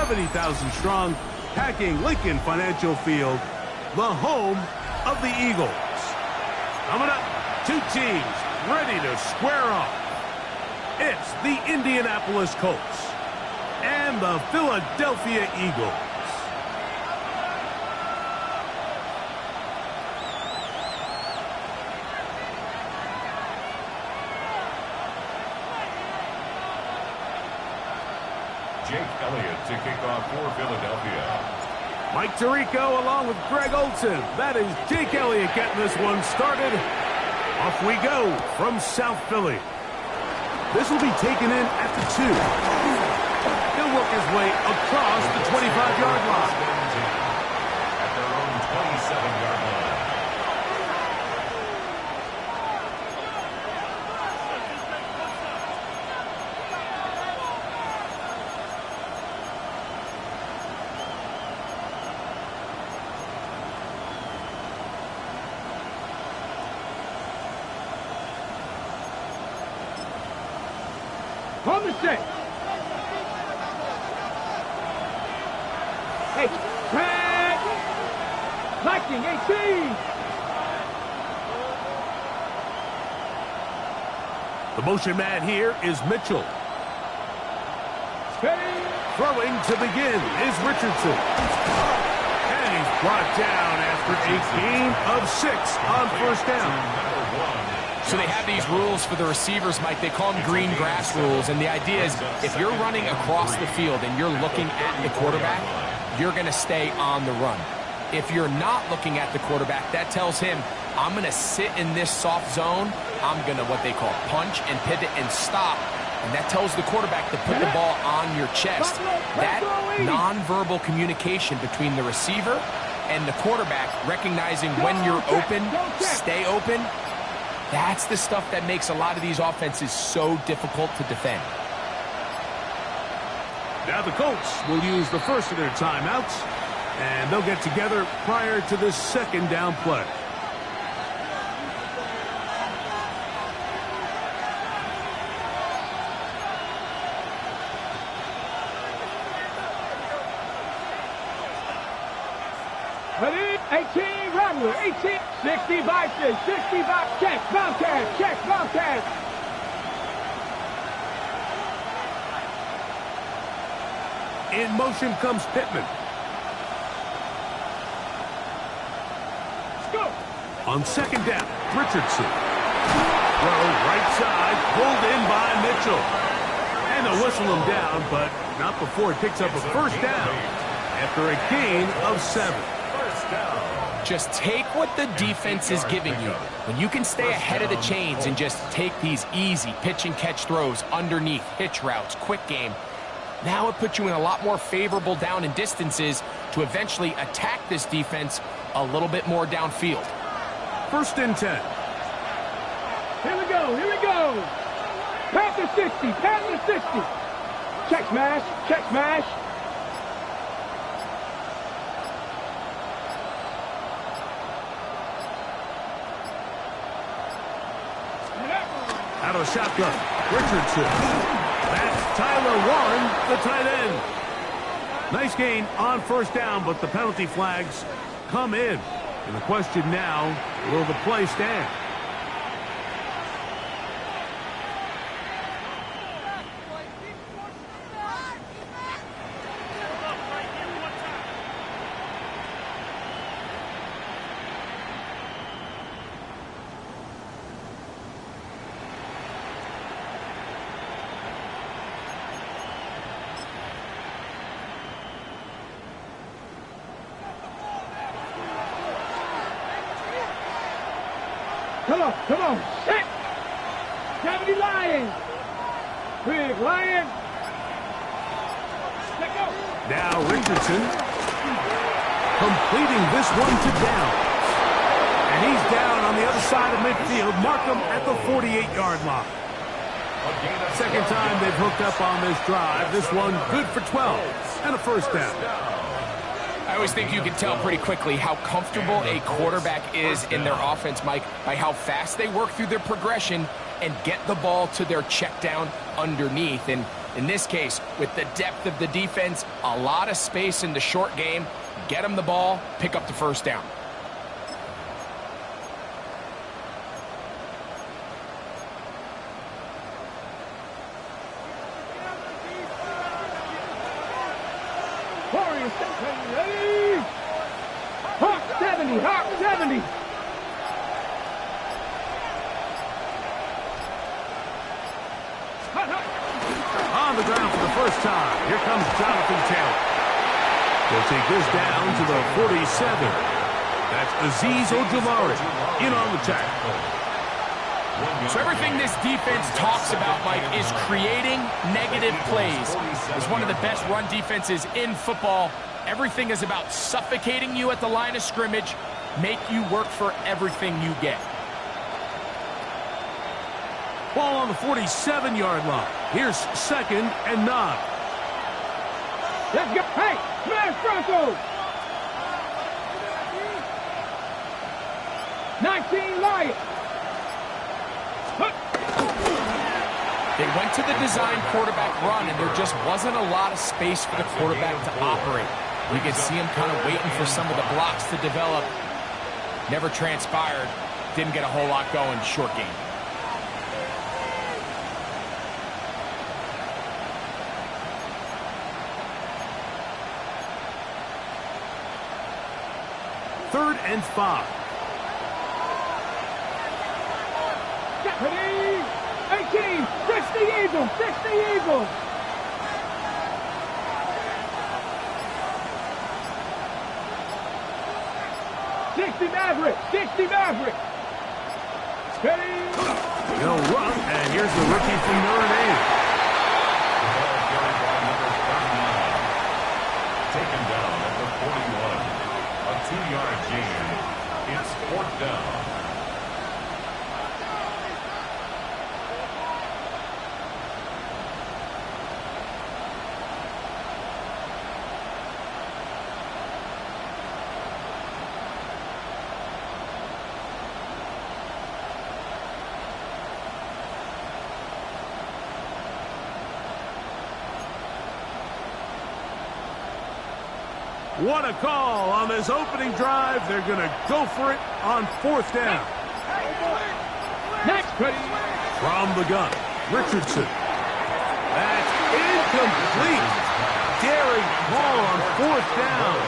70,000 strong, packing Lincoln Financial Field, the home of the Eagles. Coming up, two teams ready to square off. It's the Indianapolis Colts and the Philadelphia Eagles. Jake Elliott to kick off for Philadelphia. Mike Tirico along with Greg Olson. That is Jake Elliott getting this one started. Off we go from South Philly. This will be taken in at the 2. He'll work his way across the 25-yard line. At their own 27-yard line. On the set. Hey, track. Collecting 18. The motion man here is Mitchell. Throwing to begin is Richardson. And he's brought down after a gain of 6 on first down. So they have these rules for the receivers, Mike. They call them green grass rules. And the idea is if you're running across the field and you're looking at the quarterback, you're going to stay on the run. If you're not looking at the quarterback, that tells him, I'm going to sit in this soft zone. I'm going to what they call punch and pivot and stop. And that tells the quarterback to put the ball on your chest. That nonverbal communication between the receiver and the quarterback, recognizing when you're open, stay open, that's the stuff that makes a lot of these offenses so difficult to defend. Now the Colts will use the first of their timeouts, and they'll get together prior to this second down play. Ready? 18, Rattler, 18, 60 boxes, 60 box, check, Bobcat. In motion comes Pittman. Let's go. On second down, Richardson. Throw right side, pulled in by Mitchell. And they'll whistle him down, but not before it picks up a first down after a gain of 7. Just take what the defense is giving you. When you can stay ahead of the chains and just take these easy pitch and catch throws underneath, hitch routes, quick game, now it puts you in a lot more favorable down and distances to eventually attack this defense a little bit more downfield. First and 10. Here we go. Pat the 60. Check smash. Out of the shotgun, Richardson. That's Tyler Warren, the tight end. Nice gain on first down, but the penalty flags come in. And the question now, will the play stand? Come on. Set. 70 Lions. Big Lion. Let go. Now Richardson completing this one to down. And he's down on the other side of midfield. Mark him at the 48-yard line. Second time they've hooked up on this drive. This one good for 12 and a first down. I always think you can tell pretty quickly how comfortable a quarterback is in their offense, Mike, by how fast they work through their progression and get the ball to their check down underneath. And In this case, with the depth of the defense, a lot of space in the short game, get them the ball, pick up the first down. Ready? Hawk 70, Hawk 70. On the ground for the first time. Here comes Jonathan Taylor. They'll take this down to the 47. That's Azeez Ojulari in on the tackle. So everything this defense talks about, Mike, is creating negative plays. It's one of the best run defenses in football. Everything is about suffocating you at the line of scrimmage, make you work for everything you get. Ball on the 47-yard line. Here's 2nd and 9. Let's go. Hey, smash Broncos. 19 Lions. They went to the design quarterback run, and there just wasn't a lot of space for the quarterback to operate. You could see him kind of waiting for some of the blocks to develop. Never transpired. Didn't get a whole lot going short game. Third and 5. Ready? 18, 60 Eagles, 60 Eagles. Maverick, 60 Maverick. Steady. He'll run, and here's the rookie from Notre Dame. Taken down at the 41. A 2-yard gain. It's 4th down. What a call on this opening drive. They're going to go for it on 4th down. Next, ready. From the gun, Richardson. That's incomplete. Daring ball on 4th down.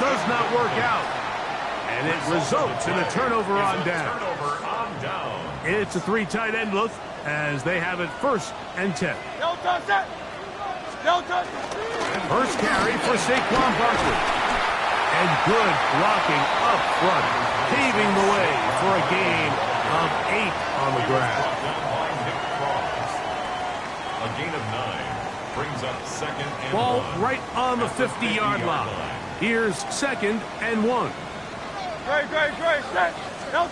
Does not work out. And it results in a turnover on down. It's a 3 tight end look as they have it 1st and 10. First carry for Saquon Barkley. And good blocking up front, paving the way for a gain of 8 on the ground. A gain of 9 brings up 2nd and 1. Ball right on the 50-yard line. Here's 2nd and 1. Great, set. They'll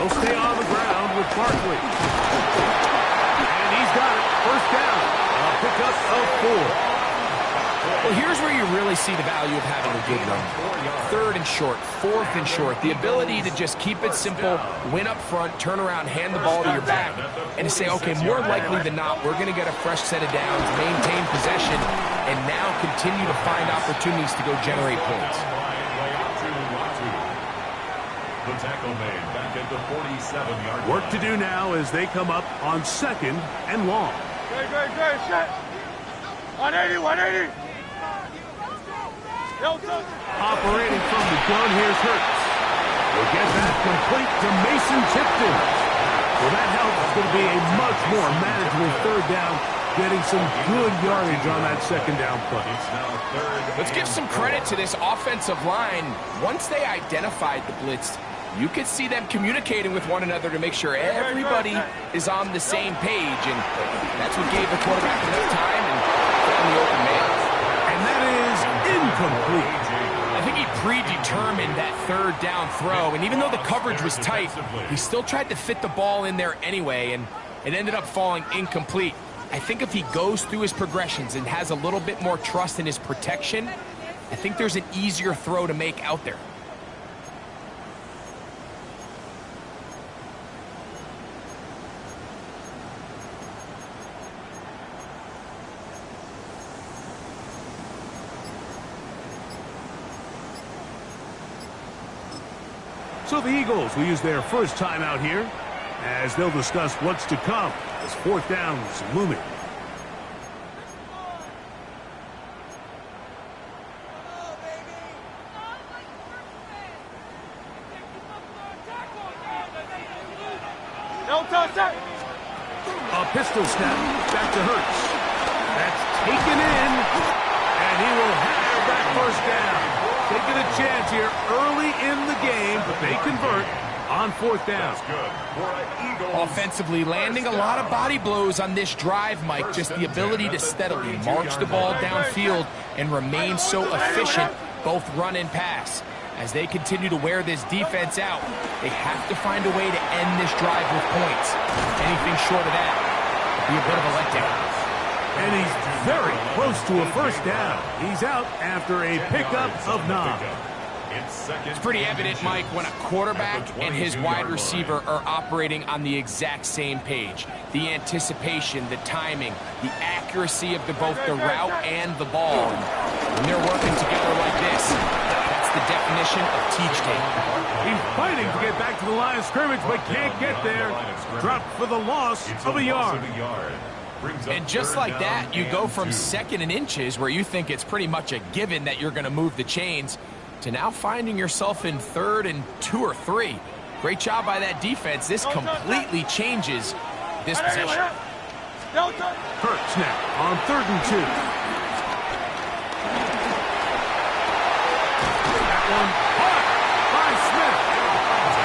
stay on the ground with Barkley. And he's got it. First down. A pickup of 4. Well, here's where you really see the value of having a good run. 3rd and short, 4th and short. The ability to just keep it simple, win up front, turn around, hand the ball to your back, and to say, okay, more likely than not, we're going to get a fresh set of downs, maintain possession, and now continue to find opportunities to go generate points. The tackle made back at the 47-yard line. Work to do now as they come up on 2nd and long. Great, set. 180. Operating from the gun, here's Hurts. We'll get that complete to Mason Tipton. Well, that helps. It's going to be a much more manageable 3rd down, getting some good yardage on that 2nd down play. Let's give some credit to this offensive line. Once they identified the blitz, you could see them communicating with one another to make sure everybody is on the same page, and that's what gave the quarterback enough time and found the open man. And that is incomplete. I think he predetermined that 3rd down throw, and even though the coverage was tight, he still tried to fit the ball in there anyway, and it ended up falling incomplete. I think if he goes through his progressions and has a little bit more trust in his protection, I think there's an easier throw to make out there. So the Eagles will use their first timeout here as they'll discuss what's to come as fourth down's looming. A pistol snap back to Hurts. That's taken in, and he will have that first down. Taking a chance here early in the game, but they convert on fourth down. Offensively, landing a lot of body blows on this drive, Mike. Just the ability to steadily march the ball downfield and remain so efficient, both run and pass. As they continue to wear this defense out, they have to find a way to end this drive with points. Anything short of that would be a bit of a letdown. And he's very close to a first down. He's out after a pickup of 9. It's pretty evident, Mike, when a quarterback and his wide receiver are operating on the exact same page. The anticipation, the timing, the accuracy of both the route and the ball. And when they're working together like this, that's the definition of teach tape. He's fighting to get back to the line of scrimmage, but can't get there. Dropped for the loss of a yard. And just like that, you go from second and inches, where you think it's pretty much a given that you're going to move the chains, to now finding yourself in 3rd and 2 or 3. Great job by that defense. This completely changes this possession. Hurts now on 3rd and 2. That one caught by Smith.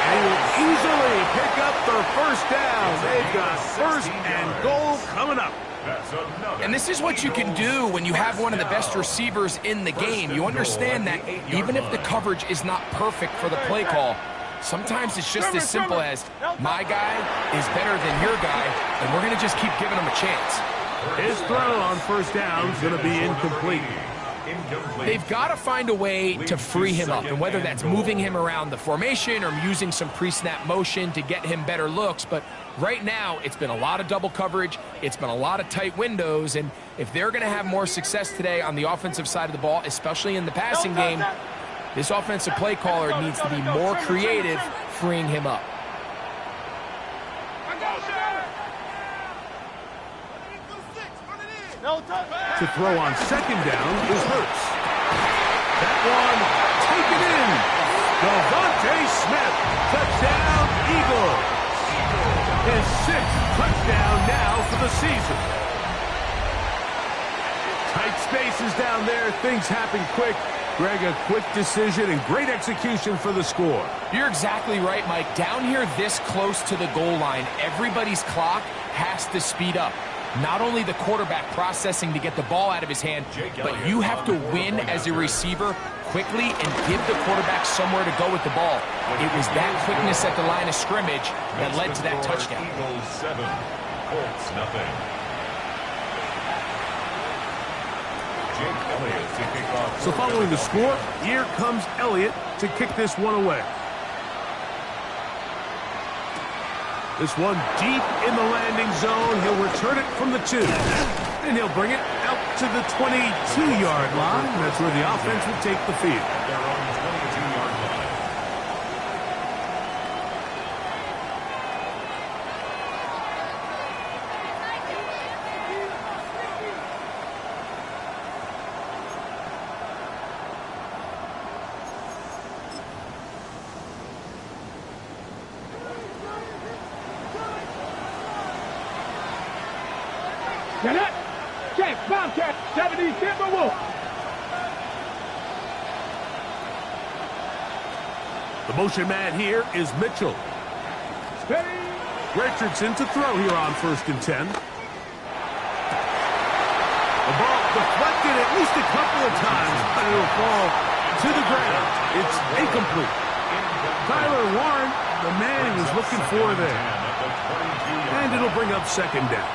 And he will easily pick up their first down. They've got 1st and goal coming up. And this is what you can do when you have one of the best receivers in the game. You understand that even if the coverage is not perfect for the play call, sometimes it's just as simple as, my guy is better than your guy, and we're going to just keep giving him a chance. His throw on first down is going to be incomplete. They've got to find a way to free him up, and whether that's moving him around the formation or using some pre-snap motion to get him better looks, but right now it's been a lot of double coverage, it's been a lot of tight windows, and if they're going to have more success today on the offensive side of the ball, especially in the passing game, this offensive play caller needs to be more creative freeing him up. To throw on 2nd down is Hurts. That one taken in. Devontae Smith, touchdown Eagles. His 6th touchdown now for the season. Tight spaces down there. Things happen quick. Greg, a quick decision and great execution for the score. You're exactly right, Mike. Down here this close to the goal line, everybody's clock has to speed up. Not only the quarterback processing to get the ball out of his hand, but you have to win as a receiver quickly and give the quarterback somewhere to go with the ball. It was that quickness at the line of scrimmage that led to that touchdown. Eagles 7, Colts nothing. Jake Elliott to kick off. So following the score, here comes Elliott to kick this one away. This one deep in the landing zone. He'll return it from the 2. And he'll bring it out to the 22-yard line. That's where the offense will take the field. They're on the 22-yard line. Cadet, check, Bobcat, 70 Timberwolf. The motion man here is Mitchell. Steady. Richardson to throw here on 1st and 10. The ball deflected at least a couple of times, but it'll fall to the ground. It's incomplete. Tyler Warren, the man he was looking for there. And it'll bring up 2nd down.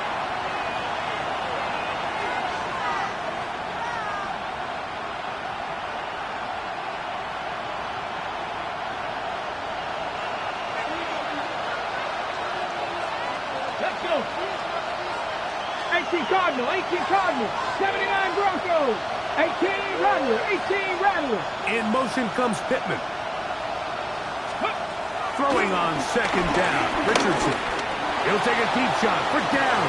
Let's go. 18 Cardinal, 79 Broncos, 18 Rattler. In motion comes Pittman. Throwing on second down, Richardson. He'll take a deep shot for down.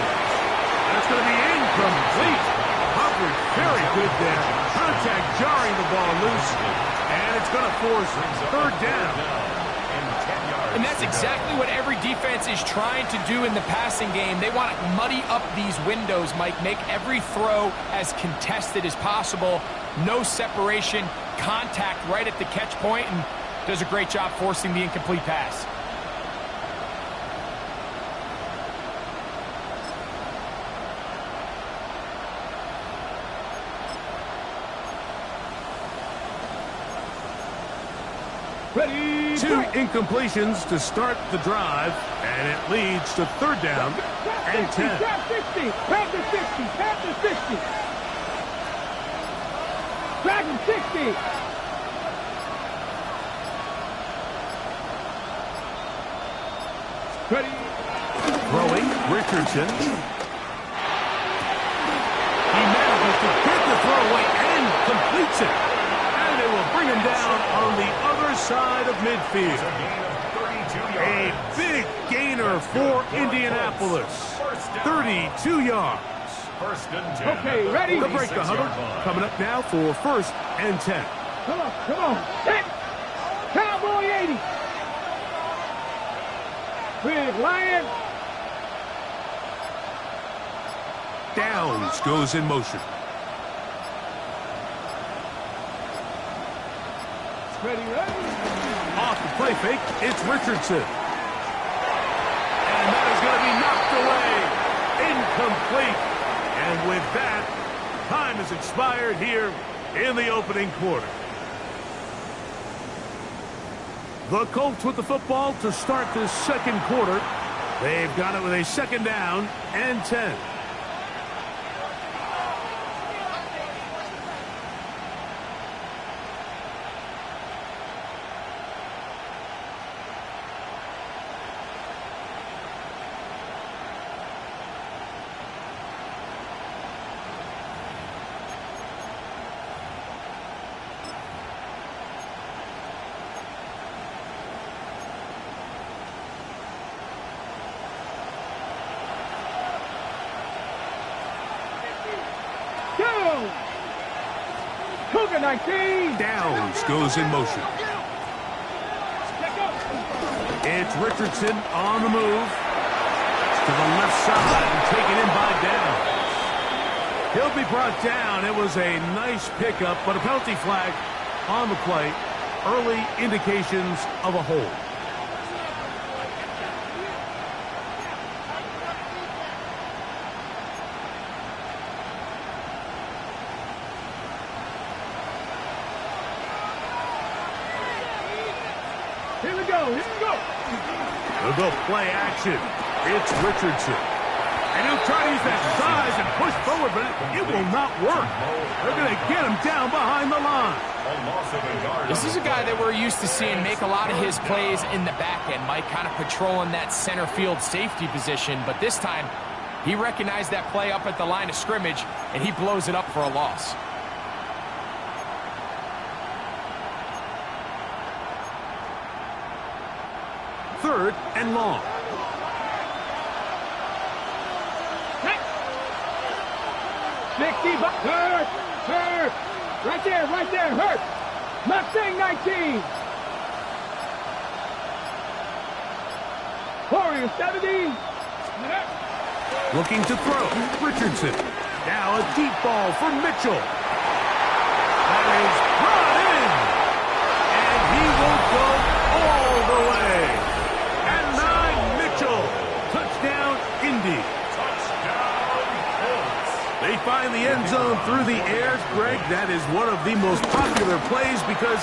That's going to be incomplete. Coverage very good there. Contact jarring the ball loose. And it's going to force third down. And that's exactly what every defense is trying to do in the passing game. They want to muddy up these windows, Mike, make every throw as contested as possible. No separation, contact right at the catch point, and does a great job forcing the incomplete pass. Ready. Two incompletions to start the drive, and it leads to third down and 10. Tap 60. Tap to 60. Tap to 60. Dragon 60. Ready. Throwing, Richardson. He manages to get the throw away and completes it. And it will bring him down on the other side of midfield. A big gainer for Indianapolis. 32 yards. Okay, ready. The break the huddle. Coming up now for first and 10. Come on, come on. Hit. Cowboy 80. Big Lion. Downs goes in motion. Ready, ready. Off the play fake, it's Richardson. And that is going to be knocked away. Incomplete. And with that, time has expired here in the opening quarter. The Colts with the football to start this second quarter. They've got it with a second down and 10. Go! Cougar 19. Downs goes in motion. It's Richardson on the move. To the left side and taken in by Downs. He'll be brought down. It was a nice pickup, but a penalty flag on the play. Early indications of a hold. Here we go, here we go. They'll go play action. It's Richardson. And he'll try to use that size and push forward, but it will not work. They're going to get him down behind the line. This is a guy that we're used to seeing make a lot of his plays in the back end, Mike, kind of patrolling that center field safety position. But this time, he recognized that play up at the line of scrimmage, and he blows it up for a loss. Third and long. Hurt! Hurt! Right there, hurt! Mustang 19! Warrior 70! Looking to throw. Richardson. Now a deep ball for Mitchell. That is brought in. And he will go all the way. And 9, Mitchell. Touchdown, Indy. They find the end zone through the air. Greg, that is one of the most popular plays because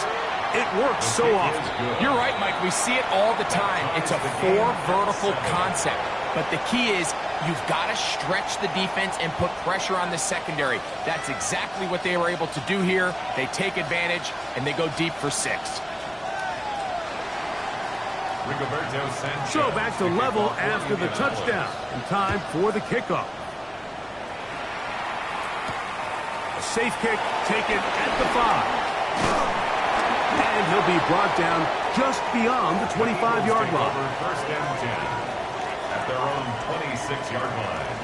it works so often. You're right, Mike. We see it all the time. It's a 4 vertical concept. But the key is you've got to stretch the defense and put pressure on the secondary. That's exactly what they were able to do here. They take advantage, and they go deep for 6. So back to level after the touchdown. And time for the kickoff. A safe kick taken at the 5. And he'll be brought down just beyond the 25-yard line. First down 10 at their own 26-yard line.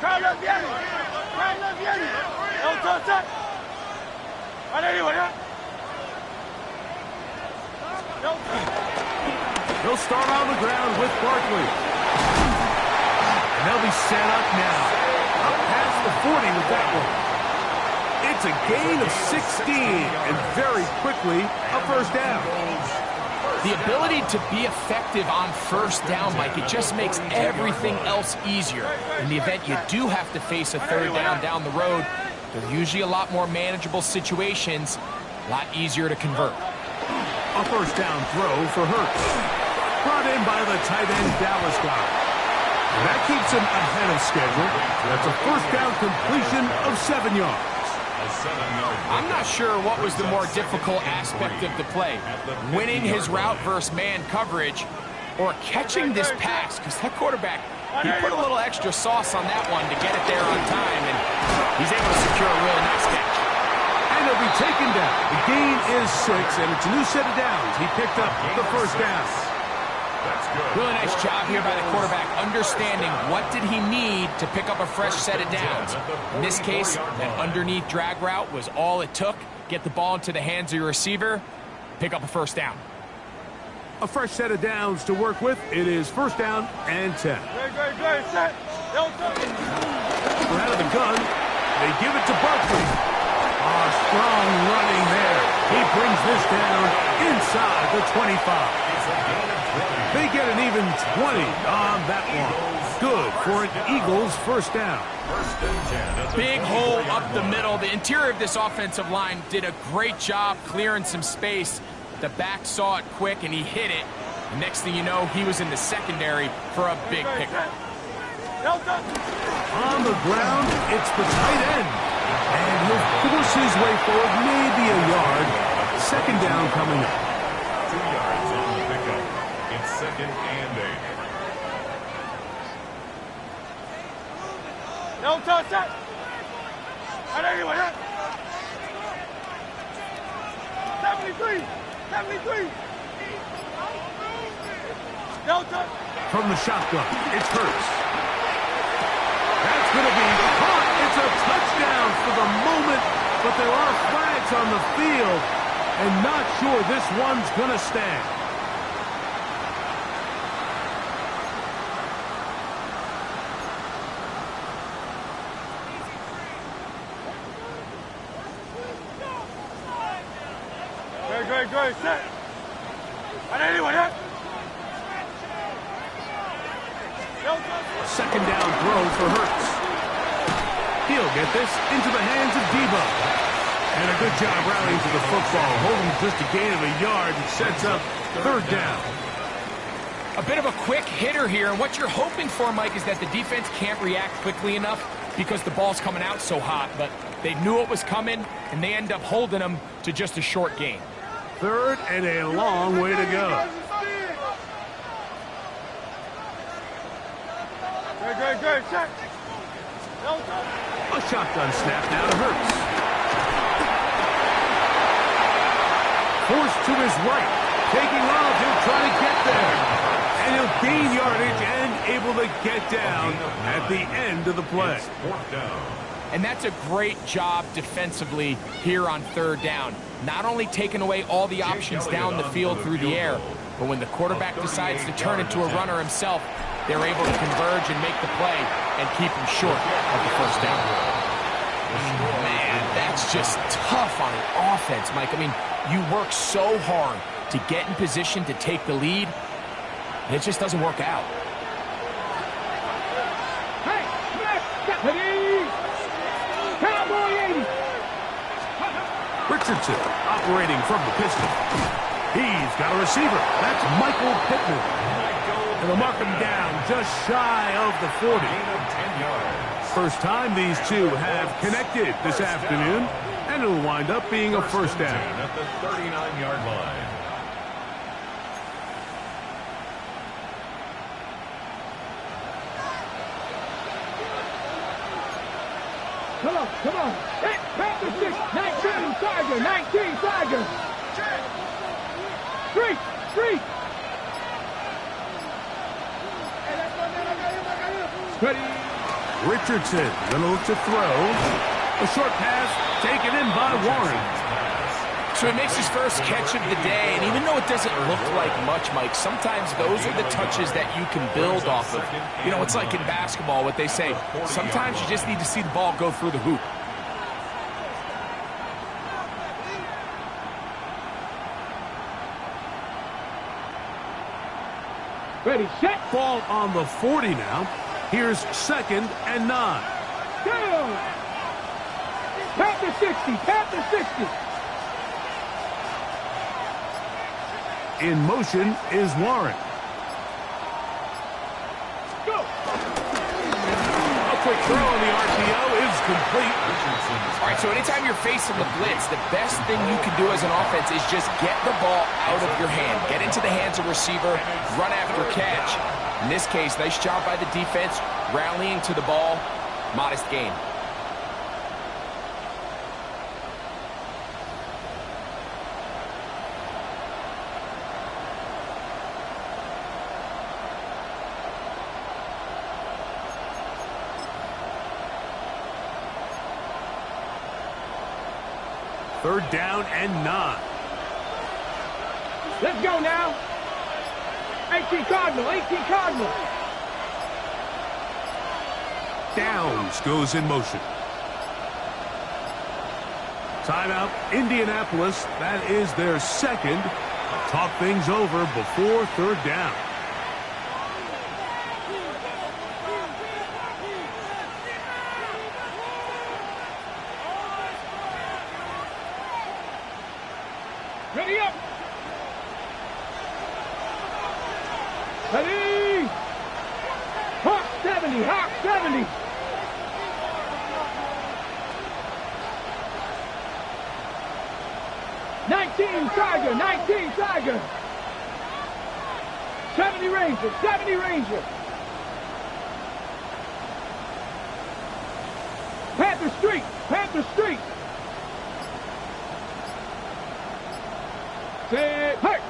Carlos viene. Carlos viene. They'll start on the ground with Barkley. And they'll be set up now. Up past the 40 with that one. It's a gain of 16, and very quickly, a first down. The ability to be effective on first down, Mike, it just makes everything else easier. In the event you do have to face a third down the road, they're usually a lot more manageable situations, a lot easier to convert. A first down throw for Hurts. Brought in by the tight end Dallas guy. And that keeps him ahead of schedule. That's a first down completion of 7 yards. I'm not sure what was the more difficult aspect of the play, winning his route versus man coverage or catching this pass, because that quarterback, he put a little extra sauce on that one to get it there on time, and he's able to secure a really nice catch. And he'll be taken down. The gain is 6, and it's a new set of downs. He picked up the first down. Really nice job here by the quarterback, understanding what did he need to pick up a fresh set of downs. In this case, that underneath drag route was all it took. Get the ball into the hands of your receiver, pick up a first down. A fresh set of downs to work with. It is first down and 10. Good, set. We're out of the gun. They give it to Barkley. Strong running there. He brings this down inside the 25. They get an even 20 on that one. Good for an Eagles first down. Big hole up the middle. The interior of this offensive line did a great job clearing some space. The back saw it quick, and he hit it. The next thing you know, he was in the secondary for a big pickup. On the ground, it's the tight end. And he'll force his way forward, maybe a yard. Second down coming up. 2 yards on the pickup. It's second and 8. No touch that. And anyway, 73. 73. No touch. From the shotgun, it's Hurts. That's going to be caught. It's a touchdown for the moment, but there are flags on the field, and not sure this one's going to stand. Good, set. And anyway, Second down throw for Hurts. He'll get this into the hands of Debo. And a good job rallying to the football, holding just a gain of a yard that sets up third down. A bit of a quick hitter here, and what you're hoping for, Mike, is that the defense can't react quickly enough because the ball's coming out so hot, but they knew it was coming, and they end up holding them to just a short gain. Third and a long way to go. Good, set. A shotgun snap now to Hurts. Forced to his right. Taking off, he'll try to get there. And he'll gain yardage and able to get down at the end of the play. And that's a great job defensively here on third down. Not only taking away all the options down the field through the air, but when the quarterback decides to turn into a runner himself, they're able to converge and make the play and keep him short of the first down. Man, that's just tough on an offense, Mike. I mean, you work so hard to get in position to take the lead, and it just doesn't work out. Hey, deputy! Cowboy 80! Richardson operating from the pistol. He's got a receiver. That's Michael Pittman. And they'll mark him down just shy of the 40. First time these two have connected this afternoon, and it'll wind up being a first down. At the 39-yard line. Come on, come on. Hey, Panther 6, 19, Tiger, 19, Tiger. Street, street. Ready. Richardson gonna look to throw. A short pass taken in by Warren. So he makes his first catch of the day, and even though it doesn't look like much, Mike, sometimes those are the touches that you can build off of. You know, it's like in basketball, what they say, sometimes you just need to see the ball go through the hoop. Ready, set. Ball on the 40 now. Here's 2nd and 9. Down. Panther 60, Panther 60. In motion is Warren. Go. A quick throw on the RPO is complete. All right, so anytime you're facing the blitz, the best thing you can do as an offense is just get the ball out of your hand. Get into the hands of receiver, run after catch. In this case, nice job by the defense, rallying to the ball, modest gain. Third down and 9. Let's go now. 18 Cardinal, 18 Cardinal. Downs goes in motion. Timeout, Indianapolis. That is their second. Talk things over before third down. Ready up. Ready. Hawk 70, Hawk 70. Tiger, 19 Tiger. 70 Ranger, 70 Ranger. Panther Street, Panther Street. Set, hurt.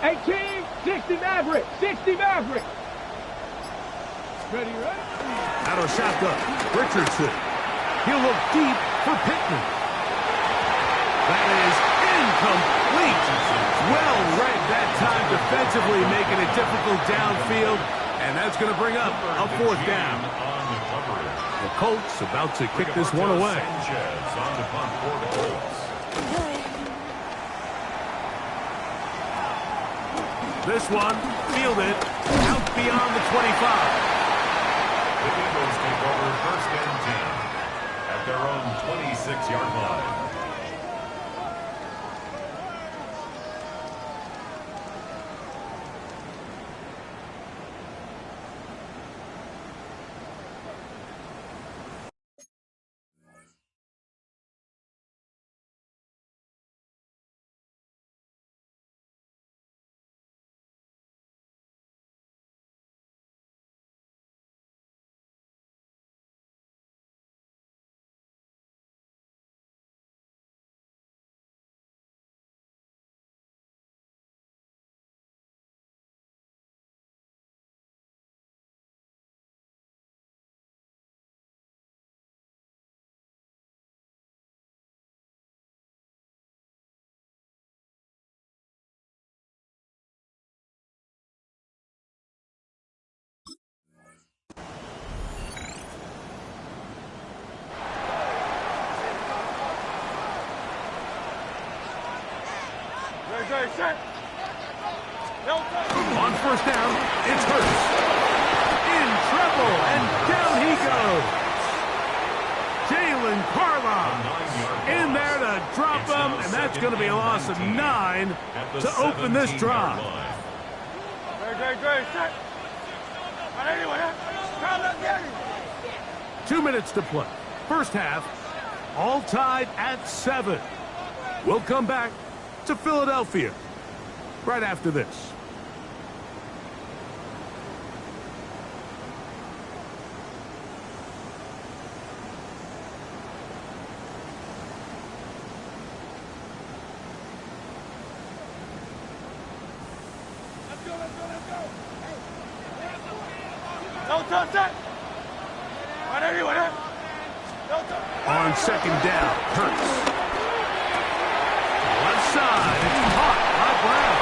18, 60 Maverick, 60 Maverick. Ready, ready. Out of shotgun, Richardson. He'll look deep for Pittman. That is incomplete. Well read that time defensively, making it difficult downfield, and that's going to bring up a fourth down. The Colts about to kick this one away. This one fielded out beyond the 25. The Eagles take over 1st and 10 at their own 26-yard line. On first down, it's Hurts. In trouble, and down he goes. Jalen Carlyle in there to drop him, and that's going to be a loss of 9 to open this drive. Great, set. 2 minutes to play. First half, all tied at 7. We'll come back to Philadelphia right after this. On second down, Hurts. Left side, it's caught by Brown.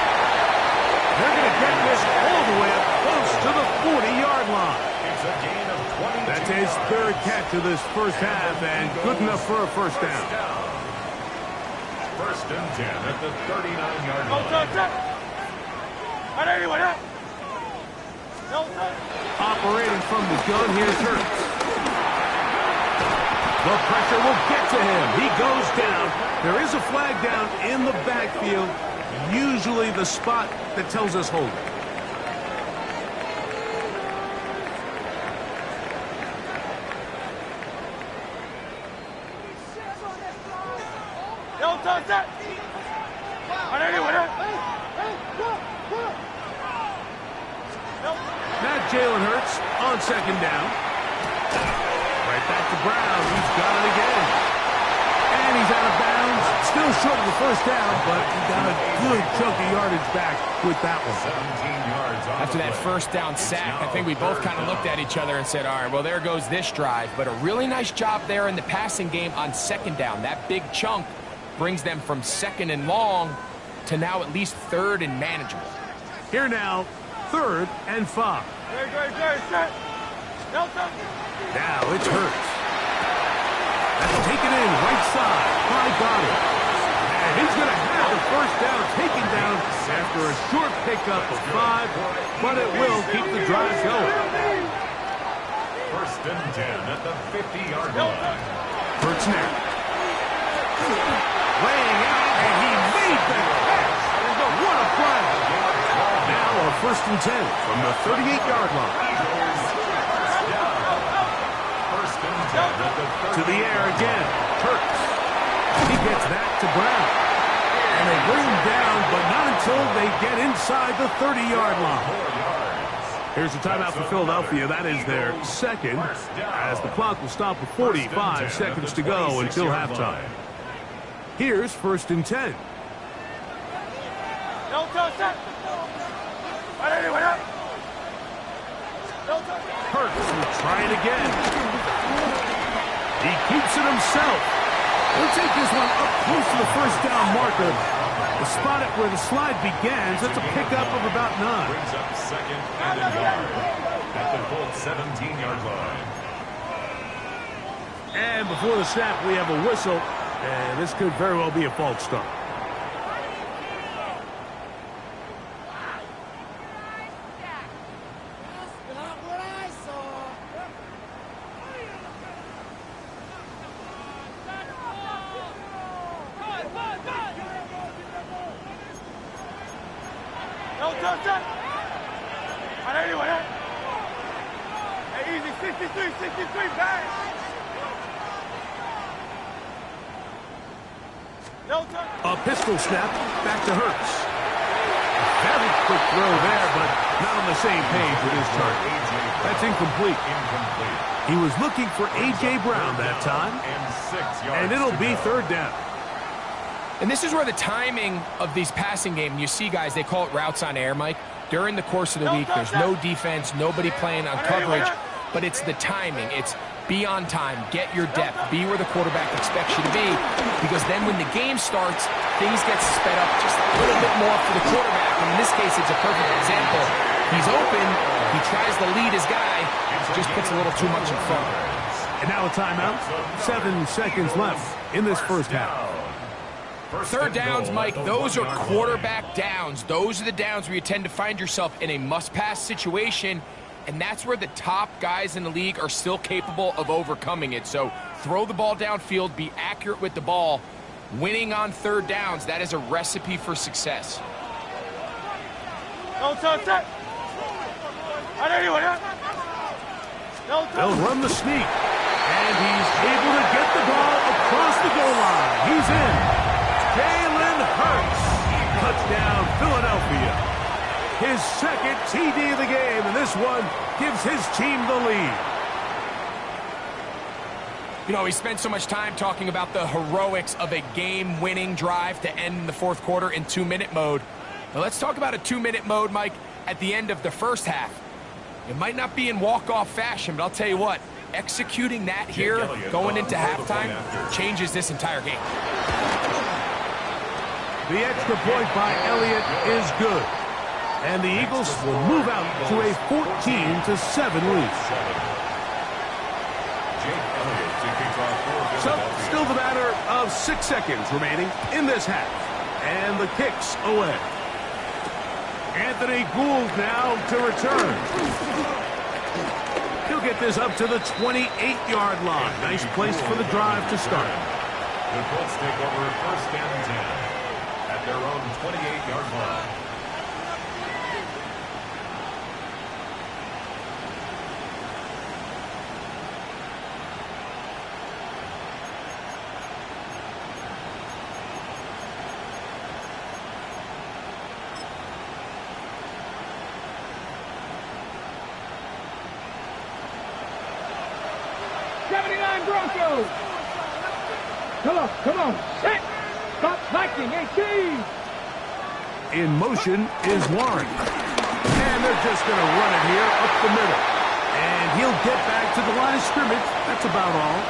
They're going to get this all the way up close to the 40-yard line. It's a gain of 22 That's his third catch of this first half, and good enough for a first down. First and 10 at the 39-yard line. Operating from the gun, here's Hurts. The pressure will get to him. He goes down. There is a flag down in the backfield, usually the spot that tells us hold. Now Jalen Hurts on second down. Right back to Brown. He's got it again. And he's out of bounds. Still short of the first down, but he got a good chunk of yardage back with that one. 17 yards on After that first down sack, I think we both kind of looked at each other and said, all right, well, there goes this drive. But a really nice job there in the passing game on second down. That big chunk brings them from second and long to now at least third and manageable. Here now, 3rd and 5. Now it's Hurts. That's taken in right side by Goddard. And he's going to have the first down taken down after a short pickup of 5, but it will keep the drive going. First and 10 at the 50-yard line. Hurts now. Laying out, and he made that catch. What a play. Now a first and 10 from the 38-yard line. First and 10 at the 30. To the air again. Hurts. He gets that to Brown. And they bring him down, but not until they get inside the 30-yard line. Here's the timeout for Philadelphia. That is their second, as the clock will stop with 45 seconds to go until halftime. Here's first and 10. Hurts will try it again. He keeps it himself. We'll take this one up close to the first down marker. The spot it where the slide begins. That's a pickup of about 9. Brings up second and a yard at the full 17-yard line. And before the snap, we have a whistle. And this could very well be a false start. A pistol snap, back to Hurts. Very quick throw there, but not on the same page with his target. That's incomplete. He was looking for A.J. Brown that time, and it'll be third down. And this is where the timing of these passing game, you see guys, they call it routes on air, Mike. During the course of the week, there's no defense, nobody playing on coverage, but it's the timing. It's be on time, get your depth, be where the quarterback expects you to be, because then when the game starts, things get sped up just a little bit more for the quarterback. And in this case, it's a perfect example. He's open, he tries to lead his guy, just puts a little too much in front. And now a timeout, 7 seconds left in this first half. Third downs, Mike, those are quarterback downs. Those are the downs where you tend to find yourself in a must-pass situation, and that's where the top guys in the league are still capable of overcoming it. So throw the ball downfield, be accurate with the ball. Winning on third downs, that is a recipe for success. They'll run the sneak, and he's able to get the ball across the goal line. He's in. Jalen Hurts, touchdown Philadelphia. His second TD of the game, and this one gives his team the lead. You know, we spent so much time talking about the heroics of a game-winning drive to end the fourth quarter in 2-minute mode. Now let's talk about a 2-minute mode, Mike, at the end of the first half. It might not be in walk-off fashion, but I'll tell you what, executing that here, going into halftime, changes this entire game. The extra point by Elliott is good. And the Eagles will move out to a 14-7 lead. So, still the matter of 6 seconds remaining in this half. And the kick's away. Anthony Gould now to return. He'll get this up to the 28-yard line. Nice place for the drive to start. The Colts take over 1st and 10 at their own 28-yard line. Broncos. Come on, set. Stop knocking, 18. In motion is Warren. And they're just going to run it here up the middle. And he'll get back to the line of scrimmage. That's about all.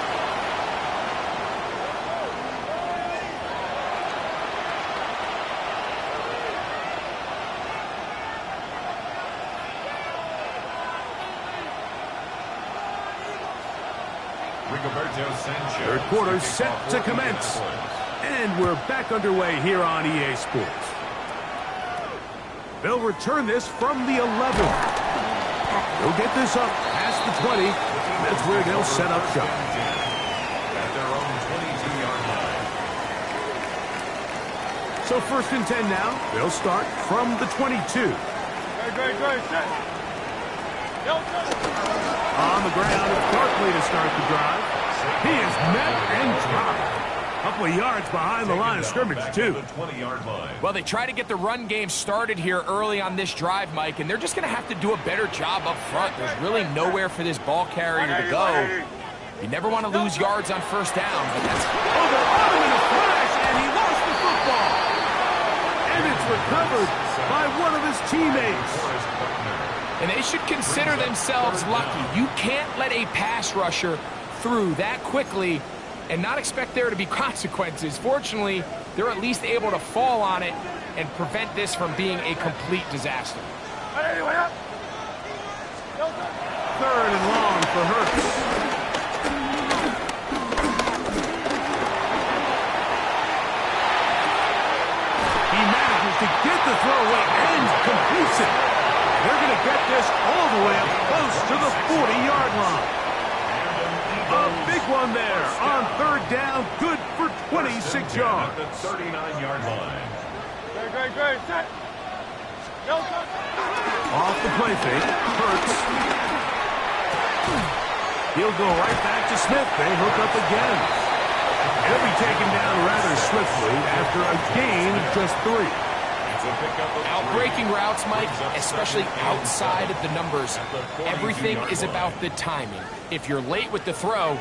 Third quarter set to commence. And we're back underway here on EA Sports. They'll return this from the 11. They'll get this up past the 20. That's where they'll set up shop. At their own 22-yard line. So 1st and 10 now. They'll start from the 22. On the ground, it's Barkley to start the drive. He is met and dropped. A couple of yards behind the line of scrimmage, too. Well, they try to get the run game started here early on this drive, Mike, and they're just going to have to do a better job up front. There's really nowhere for this ball carrier to go. You never want to lose yards on 1st down, but that's... Oh, they're on him in a flash, and he lost the football. And it's recovered by one of his teammates. And they should consider themselves lucky. You can't let a pass rusher through that quickly and not expect there to be consequences. Fortunately, they're at least able to fall on it and prevent this from being a complete disaster. 3rd and long for Hurts. He manages to get the throw away and completes it. They're going to get this all the way up close to the 40-yard line. A big one there on 3rd down, good for 26 yards. At the 39-yard line. Set. Off the play fake, Hurts. He'll go right back to Smith. They hook up again. He'll be taken down rather swiftly after a gain of just 3. Outbreaking routes, Mike, especially outside of the numbers, everything is about the timing. If you're late with the throw,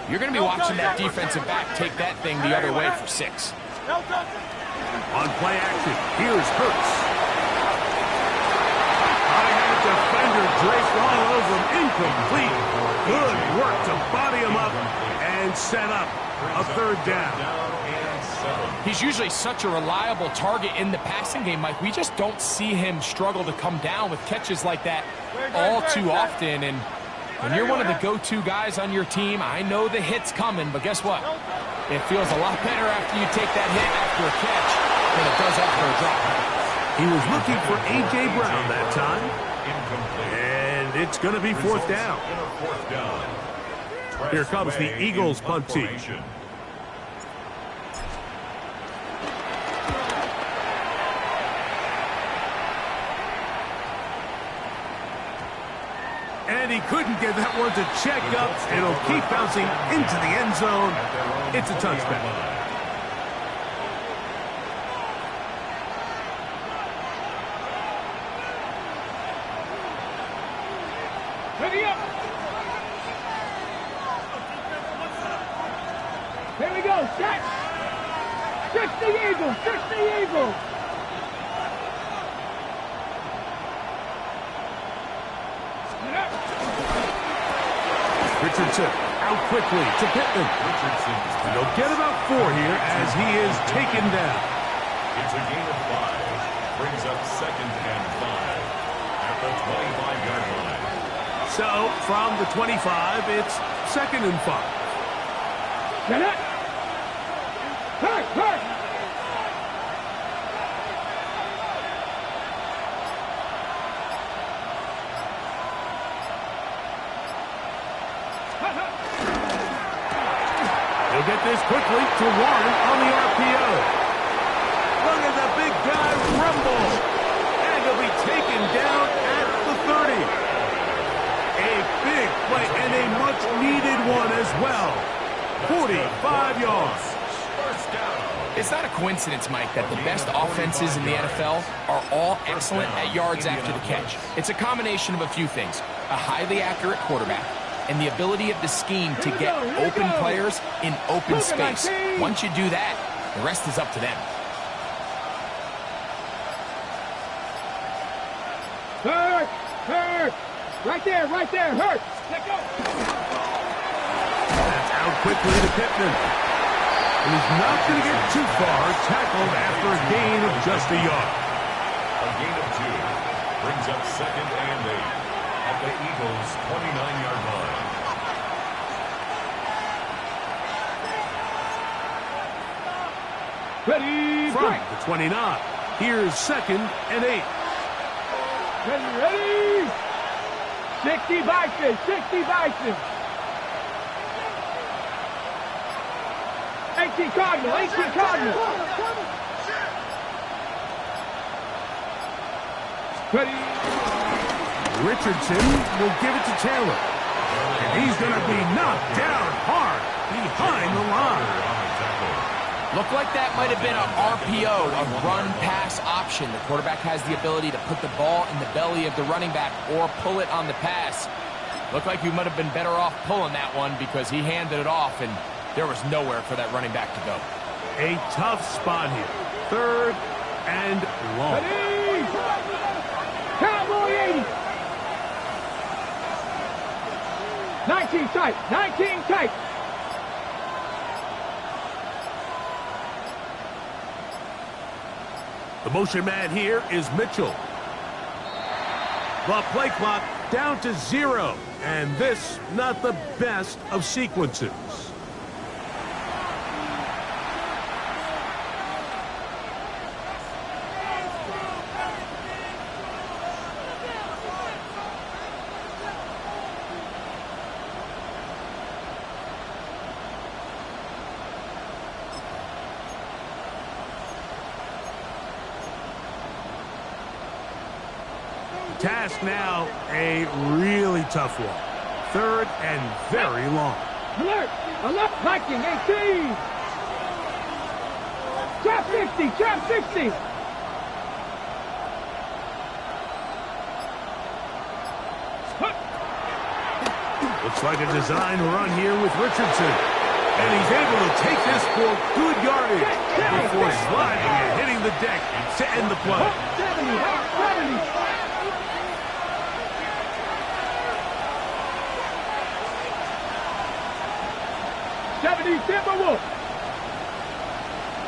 you're going to be watching that defensive back take that thing the other way for 6. On play action, here's Hurts. I had a defender draped all over him, incomplete. Good work to body him up and set up a 3rd down. He's usually such a reliable target in the passing game, Mike. We just don't see him struggle to come down with catches like that all too often. And when you're one of the go-to guys on your team, I know the hit's coming, but guess what? It feels a lot better after you take that hit after a catch than it does after a drop. He was looking for A.J. Brown that time. And it's going to be 4th down. Here comes the Eagles punt team. And he couldn't get that one to check up. It'll keep bouncing into the end zone. It's a touchback. Ready up. Here we go. Set. 60 Eagles. 60 Eagles. Richardson out quickly to Pittman. They'll get about 4 here as he is taken down. It's a gain of 5. Brings up 2nd and 5 at the 25-yard line. So from the 25, it's 2nd and 5. Get it. Hurt, hurt. He'll get this quickly to Warren on the RPO. Look at the big guy rumble. And he'll be taken down at the 30. A big play and a much-needed one as well. 45 yards. First down. It's not a coincidence, Mike, that the best offenses in the NFL are all excellent at yards after the catch. It's a combination of a few things. A highly accurate quarterback and the ability of the scheme to get open players in open space. Once you do that, the rest is up to them. Hurt, hurt. Right there, hurt. Let go. That's out quickly to Pittman. And he's not going to get too far, tackled after a gain of just a yard. A gain of 2 brings up 2nd and 8 at the Eagles' 29-yard line. Ready, From break. the 29, here's 2nd and 8. Ready. 60 Bison, 60 Bison. 18 Cardinal, 18 Cardinal. Ready. Richardson will give it to Taylor. And he's going to be knocked down hard behind the line. Looked like that might have been an RPO, a run-pass option. The quarterback has the ability to put the ball in the belly of the running back or pull it on the pass. Looked like you might have been better off pulling that one because he handed it off, and there was nowhere for that running back to go. A tough spot here. 3rd and long. Ready. Cowboy 80. 19 tight, 19 tight. The motion man here is Mitchell. The play clock down to 0. And this, not the best of sequences. Task now, a really tough one. 3rd and very long. Alert! Alert! Viking 18! Trap 60! Trap 60! Looks like a design run here with Richardson. And he's able to take this for good yardage before sliding and hitting the deck to end the play. 70! 70! Timberwolf!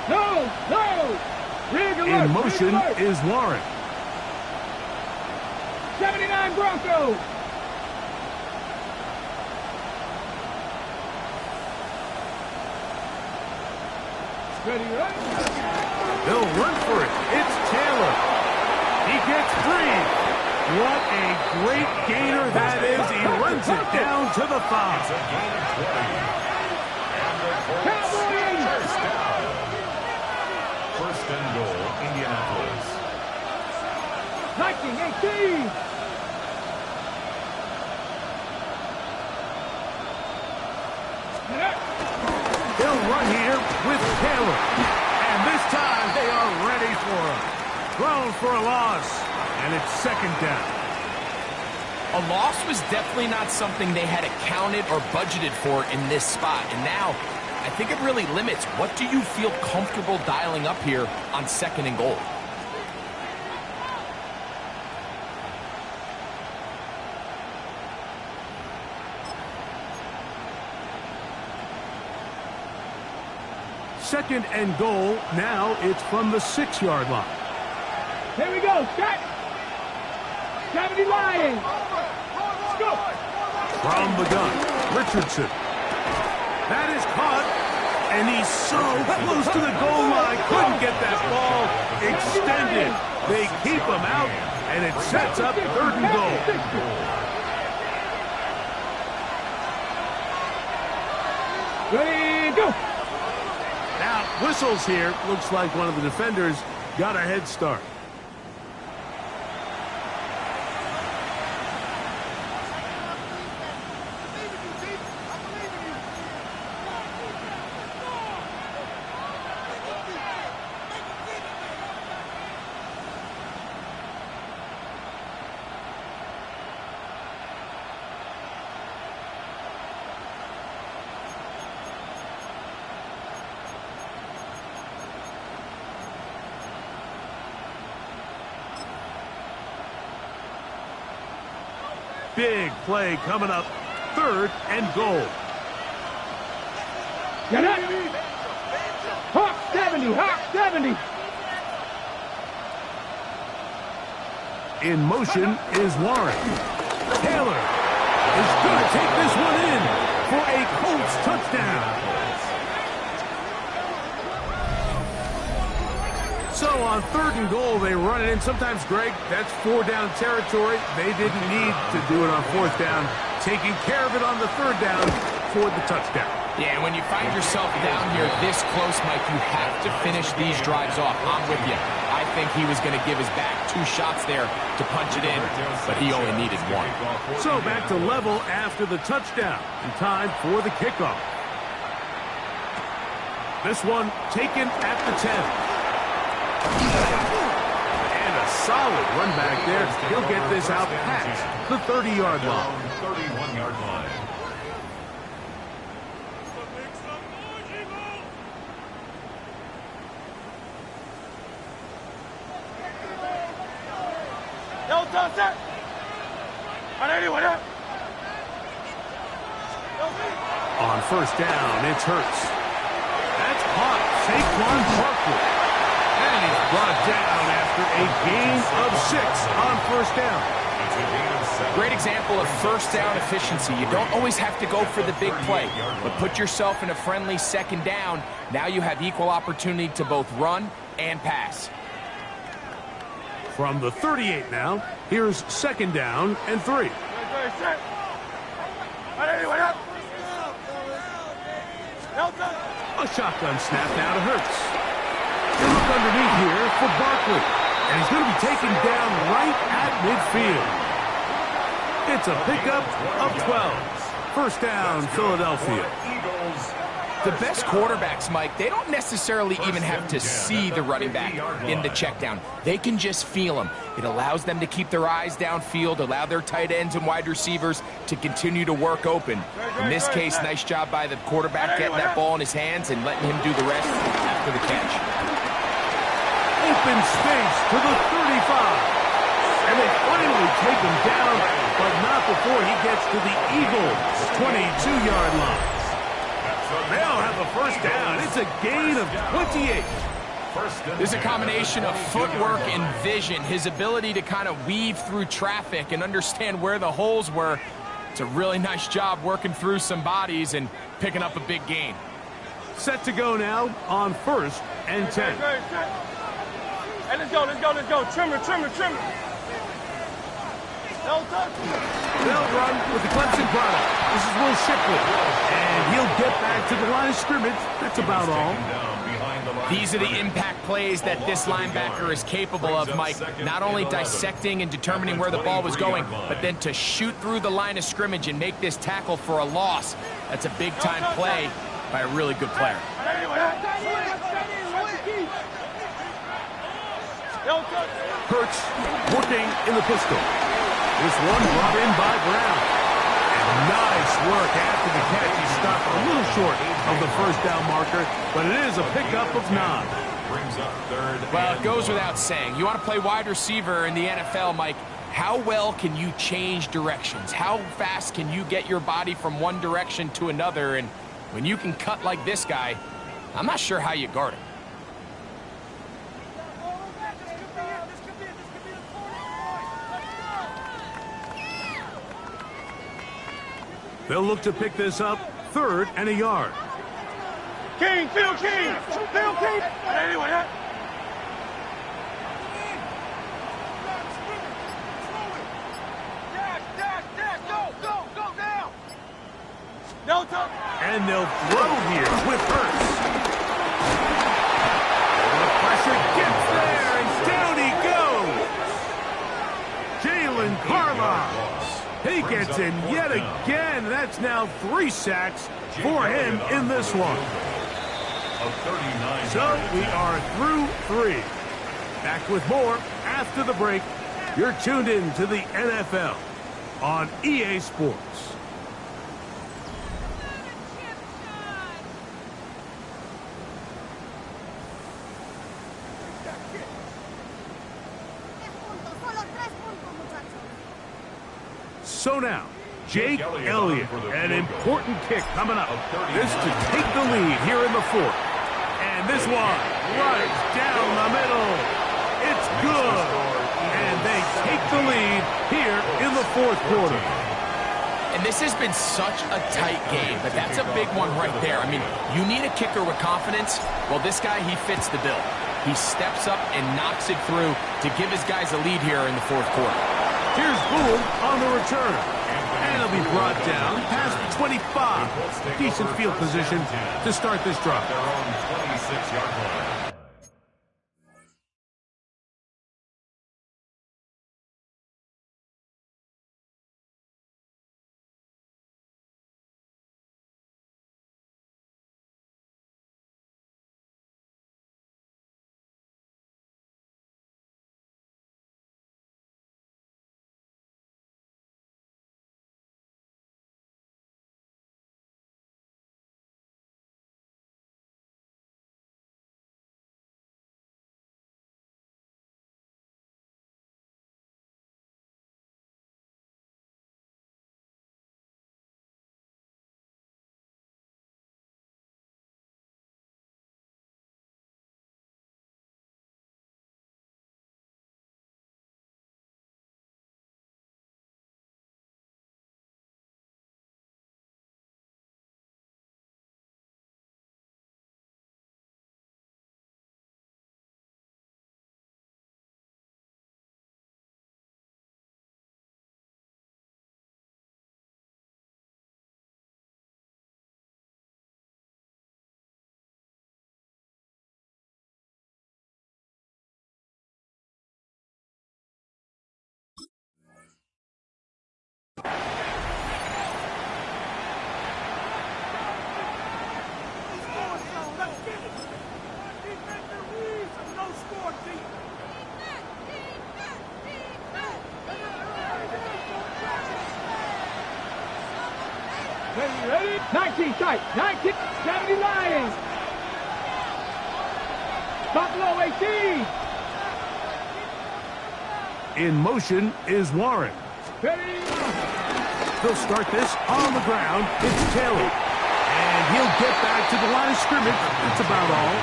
No! Rig alert! In motion is Warren. 79 Broncos! Ready, right? They'll run for it. It's Taylor. He gets free. What a great gainer that is. He runs it down to the 5. It's a gain of 20. First down. 1st and goal, Indianapolis. Viking 18. They'll run here with Taylor. And this time they are ready for him. Thrown for a loss. And it's 2nd down. A loss was definitely not something they had accounted or budgeted for in this spot. And now, I think it really limits what do you feel comfortable dialing up here on 2nd and goal. Second and goal. Now it's from the 6-yard line. Here we go. Set. 70 Lions. Let's go. From the gun, Richardson. That is caught, and he's so close to the goal line. Couldn't get that ball extended. They keep him out, and it sets up 3rd and goal. Ready, go. Now, whistles here. Looks like one of the defenders got a head start. Big play coming up. 3rd and goal. Get up. Hawk 70. Hawk 70. In motion is Warren. Taylor is going to take this one in for a Colts touchdown. So on 3rd and goal, they run it in. Sometimes, Greg, that's 4-down territory. They didn't need to do it on 4th down. Taking care of it on the 3rd down for the touchdown. Yeah, when you find yourself down here this close, Mike, you have to finish these drives off. I'm with you. I think he was going to give his back 2 shots there to punch it in, but he only needed 1. So back to level after the touchdown. And time for the kickoff. This one taken at the 10. And a solid run back there. He'll get this out past the 30-yard line. 31-yard line. On 1st down, it's Hurts. That's caught. Saquon Barkley. And he's brought down after a gain of 6 on 1st down. Great example of 1st down efficiency. You don't always have to go for the big play, but put yourself in a friendly 2nd down. Now you have equal opportunity to both run and pass. From the 38 now, here's 2nd down and 3. A shotgun snap now to Hurts. They look underneath here for Barkley. And he's going to be taken down right at midfield. It's a pickup of 12. 1st down, Philadelphia. The best quarterbacks, Mike, they don't necessarily even have to see the running back in the check down. They can just feel him. It allows them to keep their eyes downfield, allow their tight ends and wide receivers to continue to work open. In this case, nice job by the quarterback getting that ball in his hands and letting him do the rest after the catch. Open space to the 35. And they finally take him down, but not before he gets to the Eagles' 22-yard line. They'll have a 1st down. It's a gain of 28. There's a combination of footwork and vision. His ability to kind of weave through traffic and understand where the holes were. It's a really nice job working through some bodies and picking up a big gain. Set to go now on 1st and 10. Hey, let's go. Trimmer. They'll run with the Clemson product. This is Will Shipley. And he'll get back to the line of scrimmage. That's about all. These are the impact plays that this linebacker is capable of, Mike. Not only dissecting and determining where the ball was going, but then to shoot through the line of scrimmage and make this tackle for a loss. That's a big-time play by a really good player. Hurts working in the pistol. This one brought in by Brown. And nice work after the catch. He stopped a little short of the 1st down marker, but it is a pickup of 9. Well, it goes without saying. You want to play wide receiver in the NFL, Mike. How well can you change directions? How fast can you get your body from one direction to another? And when you can cut like this guy, I'm not sure how you guard him. They'll look to pick this up, 3rd and a yard. King, Phil King! Phil King! Anyway, no time. And they'll throw here with Hurts. The pressure gets there, and down he goes. Jalen Carlisle. He gets in yet again. That's now 3 sacks for him in this one. So we are through 3. Back with more after the break. You're tuned in to the NFL on EA Sports. So now, Jake Elliott, an important kick coming up. This to take the lead here in the 4th. And this one, right down the middle. It's good. And they take the lead here in the 4th quarter. And this has been such a tight game, but that's a big one right there. I mean, you need a kicker with confidence. Well, this guy, he fits the bill. He steps up and knocks it through to give his guys a lead here in the 4th quarter. Here's Boone on the return. And he'll be brought down past the 25. Decent field position to start this drive. Their own 26-yard line. Ready? 19 tight. 19. 70 Lions. Buffalo 18. In motion is Warren. Ready? They'll start this on the ground. It's Taylor. And he'll get back to the line of scrimmage. That's about all.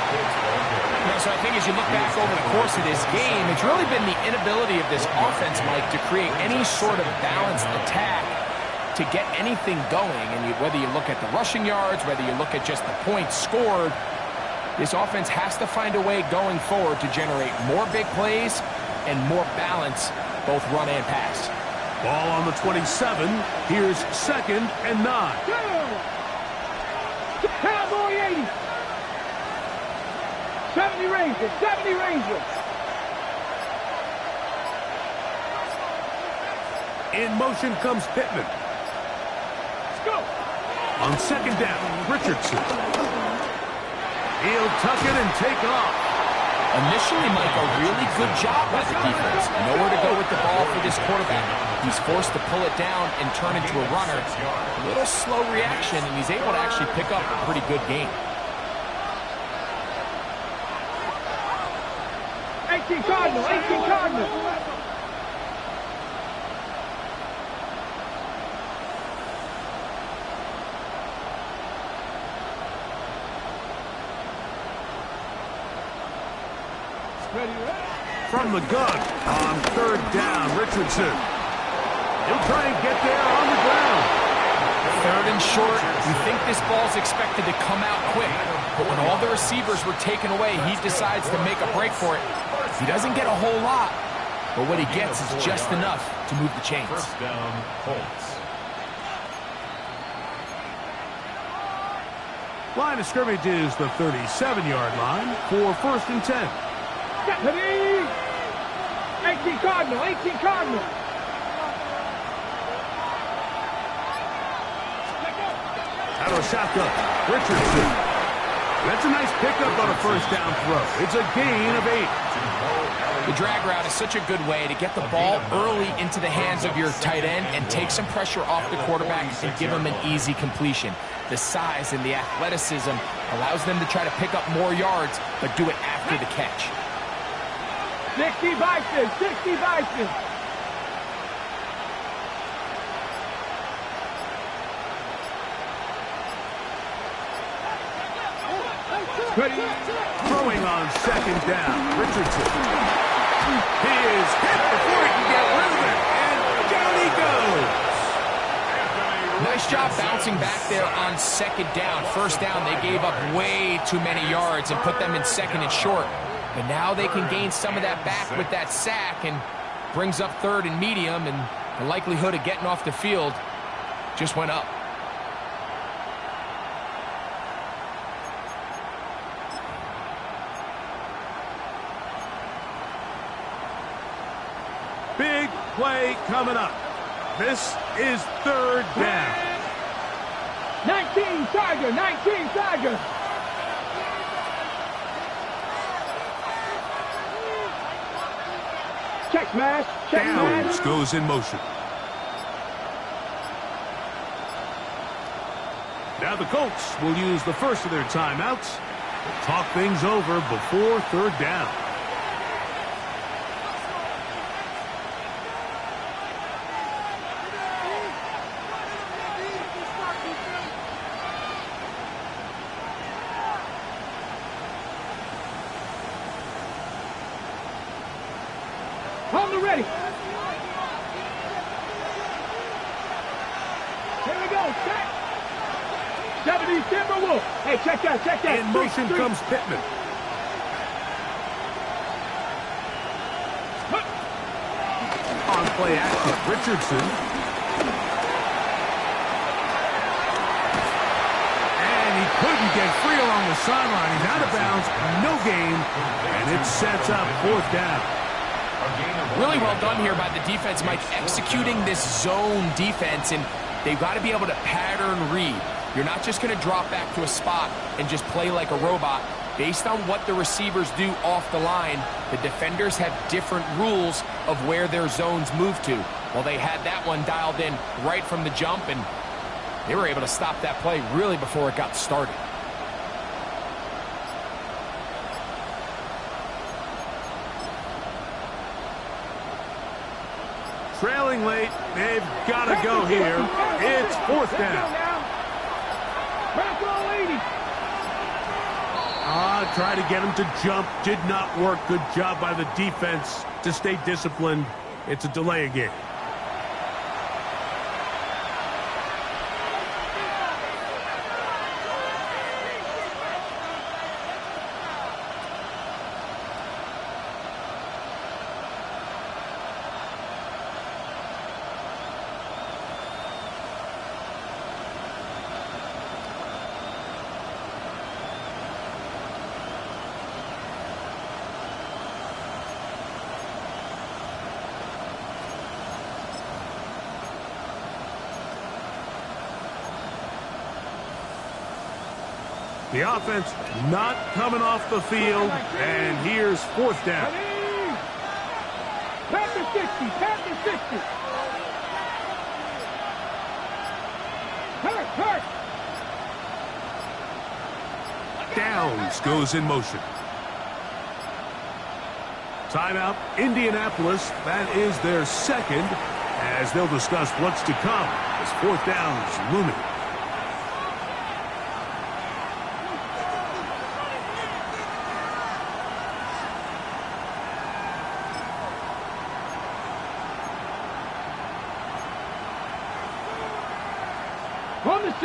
So I think as you look back over the course of this game, it's really been the inability of this offense, Mike, to create any sort of balanced attack to get anything going. And whether you look at the rushing yards, whether you look at just the points scored, this offense has to find a way going forward to generate more big plays and more balance, both run and pass. Ball on the 27. Here's 2nd and 9. Cowboy 80. 70 Rangers. 70 Rangers. In motion comes Pittman. Let's go. On 2nd down, Richardson. He'll tuck it and take off. Initially, Mike, a really good job by the defense. Nowhere to go with the ball for this quarterback. He's forced to pull it down and turn into a runner. A little slow reaction, and he's able to actually pick up a pretty good game. 18 Cardinals. 18 Cardinals. From the gun on third down, Richardson. He'll try and get there on the ground. Third and short. You think this ball's expected to come out quick, but when all the receivers were taken away, he decides to make a break for it. He doesn't get a whole lot, but what he gets is just enough to move the chains. First down, Colts. Line of scrimmage is the 37-yard line for 1st and 10. 18 Cardinal, 18 Cardinal. Out of a shotgun, Richardson. That's a nice pickup on a first down throw. It's a gain of 8. The drag route is such a good way to get the ball early into the hands of your tight end and take some pressure off the quarterback and give him an easy completion. The size and the athleticism allows them to try to pick up more yards, but do it after the catch. 60 Bison, 60 Bison. Throwing on 2nd down, Richardson. He is hit before he can get rid of it, and down he goes. Nice job bouncing back there on 2nd down. First down, they gave up way too many yards and put them in 2nd and short. But now they can gain some of that back with that sack and brings up 3rd and medium, and the likelihood of getting off the field just went up. Big play coming up. This is 3rd down. 19 Tiger, 19 Tiger. Check smash, check Downs smash. goes in motion. Now the Colts will use the first of their timeouts to talk things over before 3rd down. On the ready. Here we go, check. 70 Timberwolf. Hey, check that, check that. In motion comes Pittman. On play action, Richardson. And he couldn't get free along the sideline. He's out of bounds, no gain, and it sets up 4th down. Really well done here by the defense, Mike, executing this zone defense, and they've got to be able to pattern read. You're not just going to drop back to a spot and just play like a robot. Based on what the receivers do off the line, the defenders have different rules of where their zones move to. Well, they had that one dialed in right from the jump, and they were able to stop that play really before it got started. Trailing late, they've got to go here. It's 4th down. Try to get him to jump. Did not work. Good job by the defense to stay disciplined. It's a delay again. The offense not coming off the field, and here's 4th down. Panther 60, Panther 60. Hurt. Downs goes in motion. Timeout, Indianapolis. That is their 2nd, as they'll discuss what's to come as 4th down is looming. On the 6.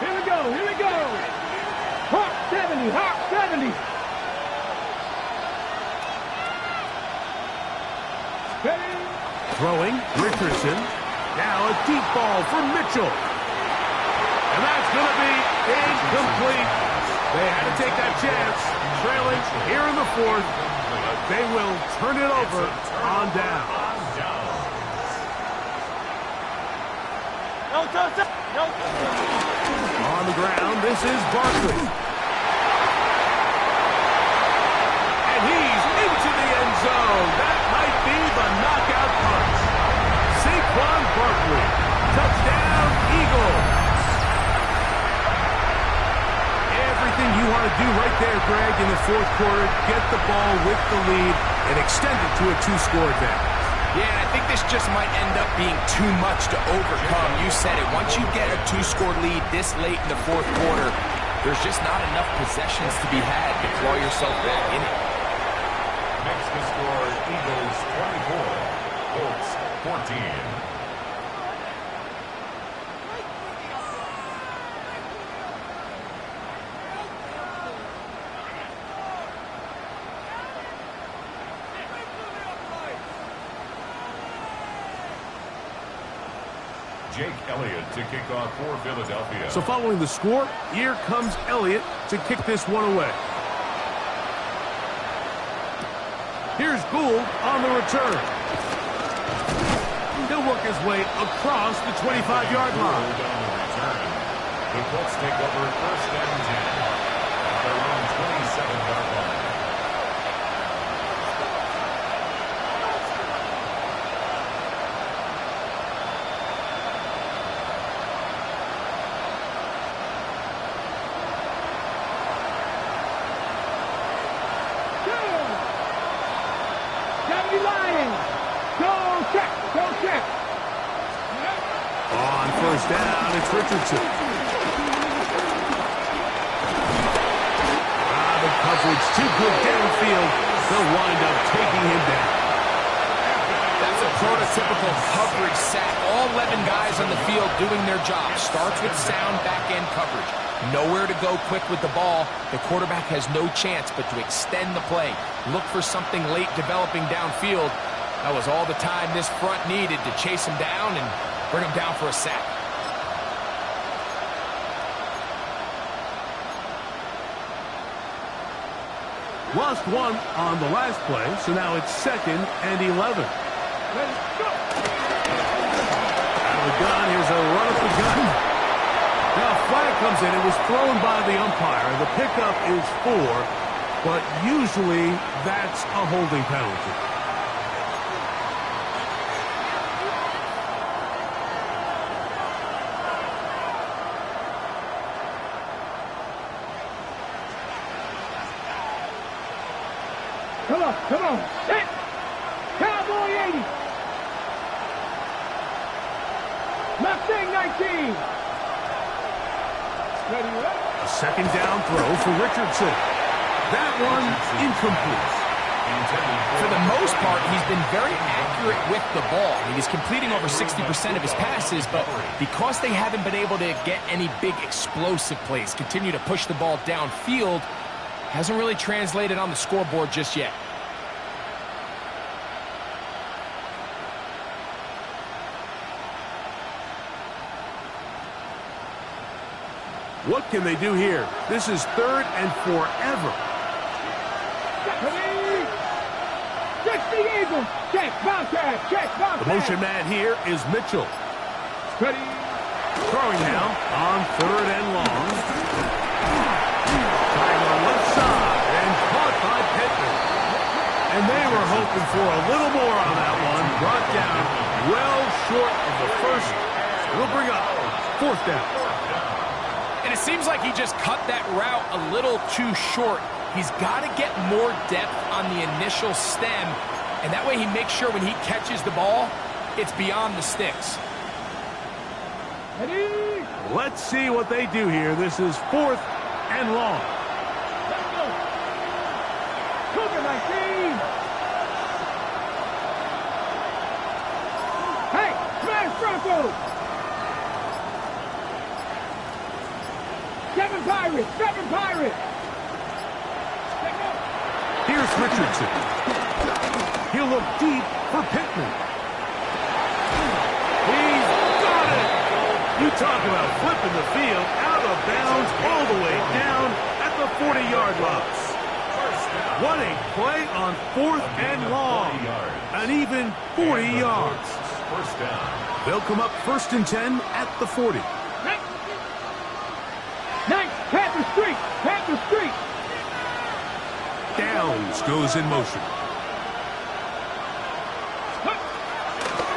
Here we go, here we go. Hawk 70, Hawk 70. Ready? Throwing, Richardson. Now a deep ball for Mitchell. And that's going to be incomplete. They had to take that chance, trailing here in the 4th. But they will turn it over on down. On the ground, this is Barkley. And he's into the end zone. That might be the knockout punch. Saquon Barkley. Touchdown, Eagles. Everything you want to do right there, Greg, in the 4th quarter, get the ball with the lead and extend it to a 2-score advantage. Yeah, I think this just might end up being too much to overcome. You said it. Once you get a 2-score lead this late in the 4th quarter, there's just not enough possessions to be had to claw yourself back in it. Makes the score Eagles 24, Colts 14. Jake Elliott to kick off for Philadelphia. So following the score, here comes Elliott to kick this one away. Here's Gould on the return. He'll work his way across the 25-yard line. The Colts take over 1st and 10 at their own 27-yard line. On 1st down, it's Richardson. The coverage too good downfield. They'll wind up taking him down. That's a prototypical coverage sack. All 11 guys on the field doing their job. Starts with sound back-end coverage. Nowhere to go quick with the ball. The quarterback has no chance but to extend the play. Look for something late developing downfield. That was all the time this front needed to chase him down and bring him down for a sack. Lost one on the last play, so now it's 2nd and 11. Out of the gun, here's a run up the gun. Now a flag comes in. It was thrown by the umpire. The pickup is 4, but usually that's a holding penalty. Come on. Set. Cowboy 80. Mustang 19. Ready, up. A 2nd down throw for Richardson. That one incomplete. For the most part, he's been very accurate with the ball. I mean, he's completing over 60% of his passes, but because they haven't been able to get any big explosive plays, continue to push the ball downfield, hasn't really translated on the scoreboard just yet. What can they do here? This is 3rd and forever. Check the Eagles. Check, Bobcat. Check, Bobcat. The motion man here is Mitchell. Ready. Throwing now on 3rd and long. Trying on left side and caught by Pittman. And they were hoping for a little more on that one. Brought down well short of the first. It'll bring up 4th down. And it seems like he just cut that route a little too short. He's got to get more depth on the initial stem, and that way he makes sure when he catches the ball, it's beyond the sticks. Ready? Let's see what they do here. This is 4th and long. Let's go. Cougar 19. Broncos. 7 Pirates. 7 Pirates. Here's Richardson. He'll look deep for Pittman. He's got it! You talk about flipping the field out of bounds all the way down at the 40-yard line. What a play on 4th and long. An even 40 yards. First down. They'll come up 1st and 10 at the 40. Ninth, Panther Street. Panther Street. Downs goes in motion.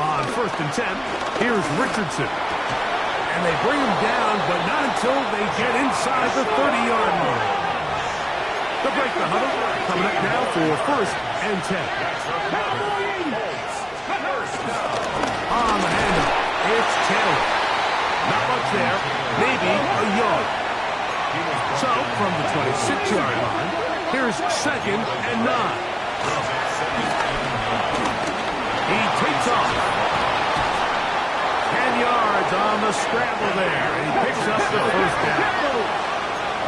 On 1st and 10, here's Richardson. And they bring him down, but not until they get inside the 30-yard line. They'll break the huddle. Coming up now for 1st and 10. On the handoff, it's Taylor. Not much there, maybe a yard. So, from the 26-yard line, here's 2nd and 9. He takes off. 10 yards on the scramble there. And he picks up the 1st down.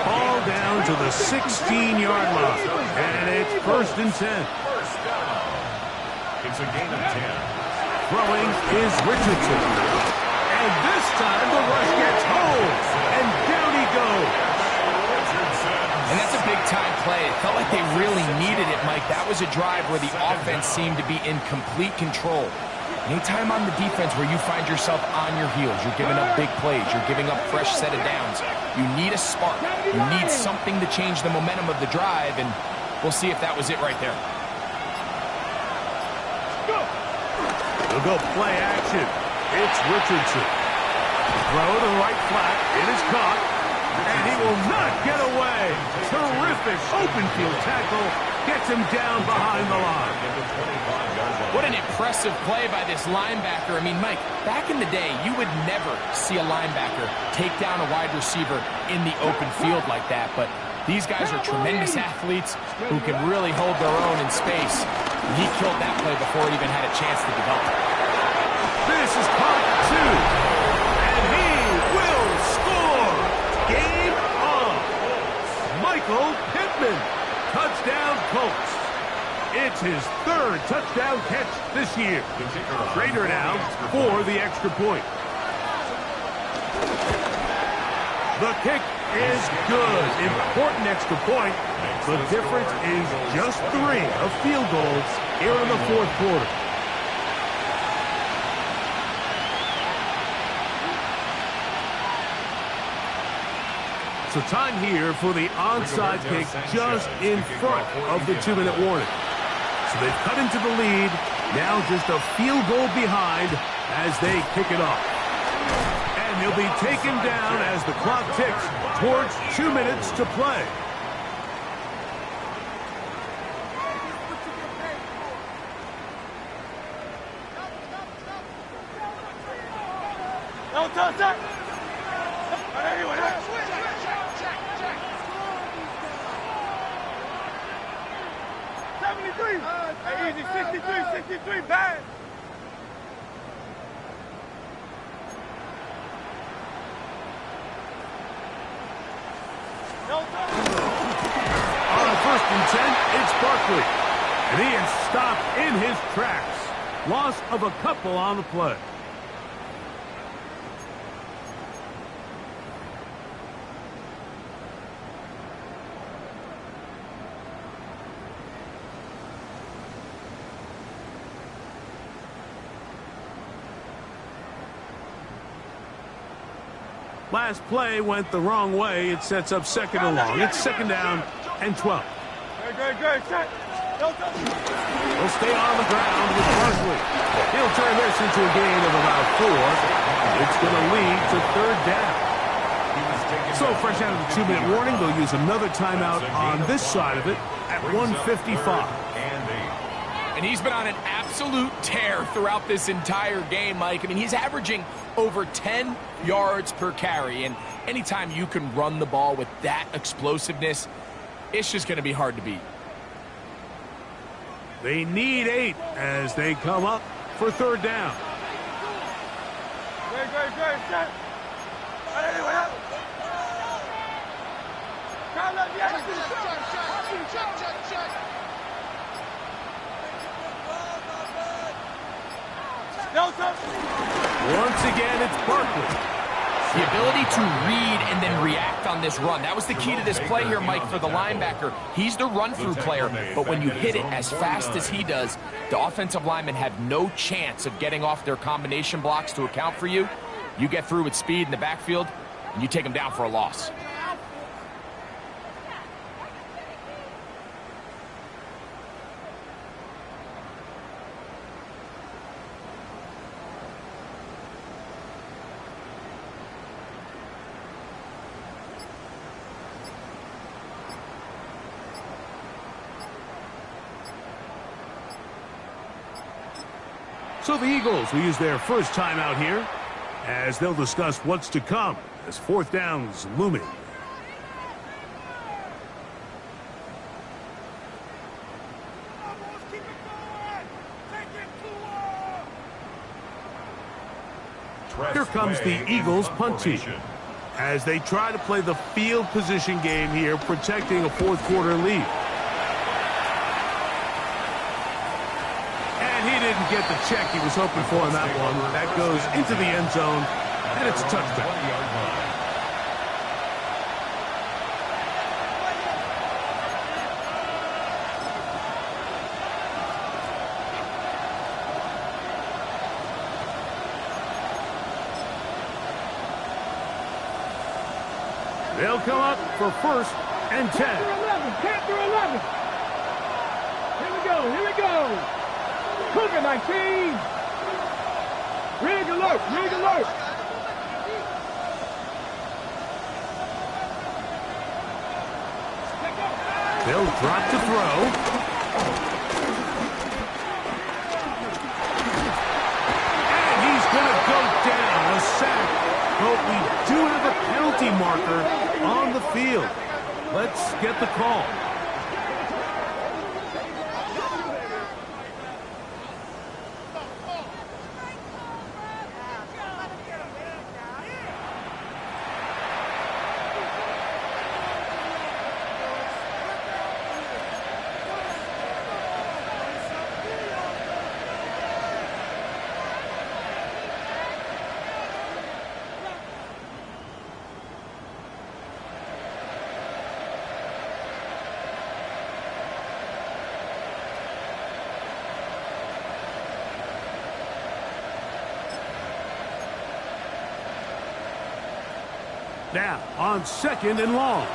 Ball down to the 16-yard line. And it's 1st and 10. It's a gain of 10. Throwing is Richardson. And this time the rush gets home. And down he goes. And that's a big-time play. It felt like they really needed it, Mike. That was a drive where the offense seemed to be in complete control. Anytime on the defense where you find yourself on your heels, you're giving up big plays, you're giving up fresh set of downs, you need a spark. You need something to change the momentum of the drive, and we'll see if that was it right there. They'll go play action. It's Richardson. Throw to the right flat. It is caught. And he will not get away. Terrific open field tackle. Gets him down behind the line. What an impressive play by this linebacker. I mean, Mike, back in the day, you would never see a linebacker take down a wide receiver in the open field like that. But these guys are tremendous athletes who can really hold their own in space. And he killed that play before it even had a chance to develop. This is caught two. And he will score. Game on. Michael Pittman. Touchdown Colts. It's his 3rd touchdown catch this year. Rader now for the extra point. The kick is good. Important extra point. The difference is just 3 of field goals here in the 4th quarter. So time here for the onside kick just in front of the 2-minute warning. So they've cut into the lead. Now just a field goal behind as they kick it off. And he'll be taken down as the clock ticks towards 2 minutes to play. Easy, 63, bad. On 1st and 10, it's Barkley. And he is stopped in his tracks. Loss of a couple on the play. Last play went the wrong way. It sets up 2nd and long. It's 2nd down and 12. Good. He'll stay on the ground with Barkley. He'll turn this into a gain of about 4. It's going to lead to 3rd down. So fresh out of the 2-minute warning, they'll use another timeout on this side of it at 1:55. And he's been on an absolute tear throughout this entire game, Mike. I mean, he's averaging over 10 yards per carry. And anytime you can run the ball with that explosiveness, it's just going to be hard to beat. They need 8 as they come up for 3rd down. Once again, it's Barkley. The ability to read and then react on this run. That was the key to this play here, Mike, for the linebacker. He's the run-through player, but when you hit it as fast as he does, the offensive linemen have no chance of getting off their combination blocks to account for you. You get through with speed in the backfield, and you take them down for a loss. So the Eagles will use their first time out here as they'll discuss what's to come as fourth down's looming. Here comes the Eagles punt team as they try to play the field position game here, protecting a fourth quarter lead. Didn't get the check he was hoping for on that one. That goes into the end zone, and it's a touchdown. They'll come up for first and 10. Panther 11. Here we go. Cougar 19. Rig alert. They'll drop to throw. And he's going to go down, a sack. But we do have a penalty marker on the field. Let's get the call. Now, on second and long.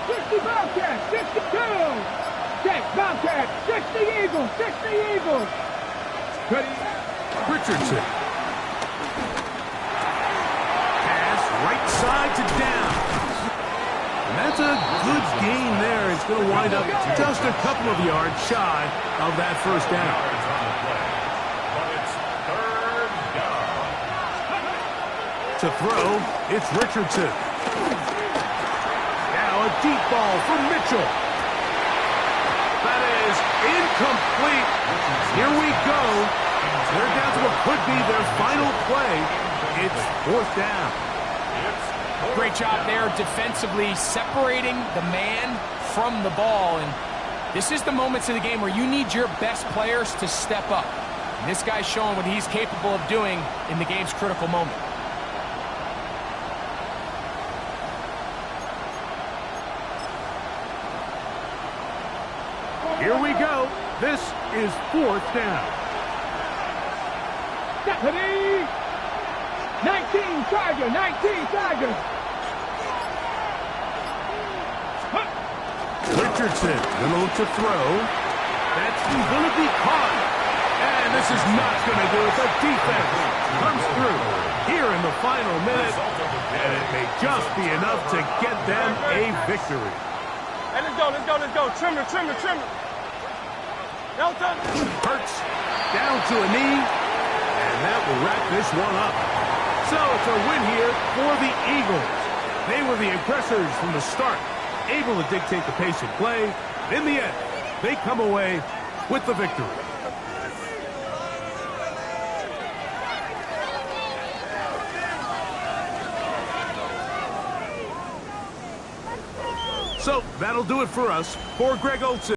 60 Bobcats, 62. Check, Bobcats, 60 Eagles, 60 Eagles. Richardson. Pass right side to Downs. And that's a good gain there. It's going to wind up just a couple of yards shy of that first down. To throw, it's Richardson. Now a deep ball from Mitchell. That is incomplete. Here we go. They're down to what could be their final play. It's fourth down. Great job there defensively, separating the man from the ball. And this is the moments of the game where you need your best players to step up. And this guy's showing what he's capable of doing in the game's critical moment. Here we go. This is fourth down. Stephanie! 19 Charger, 19 Charger. Richardson, little to throw. That's going to be caught. And this is not going to do it. The defense comes through here in the final minute. And it may just be enough to get them a victory. Hey, let's go. Trimmer. Hurts down to a knee, and that will wrap this one up. So it's a win here for the Eagles. They were the aggressors from the start, able to dictate the pace of play. In the end, they come away with the victory. So that'll do it for us. For Greg Olson.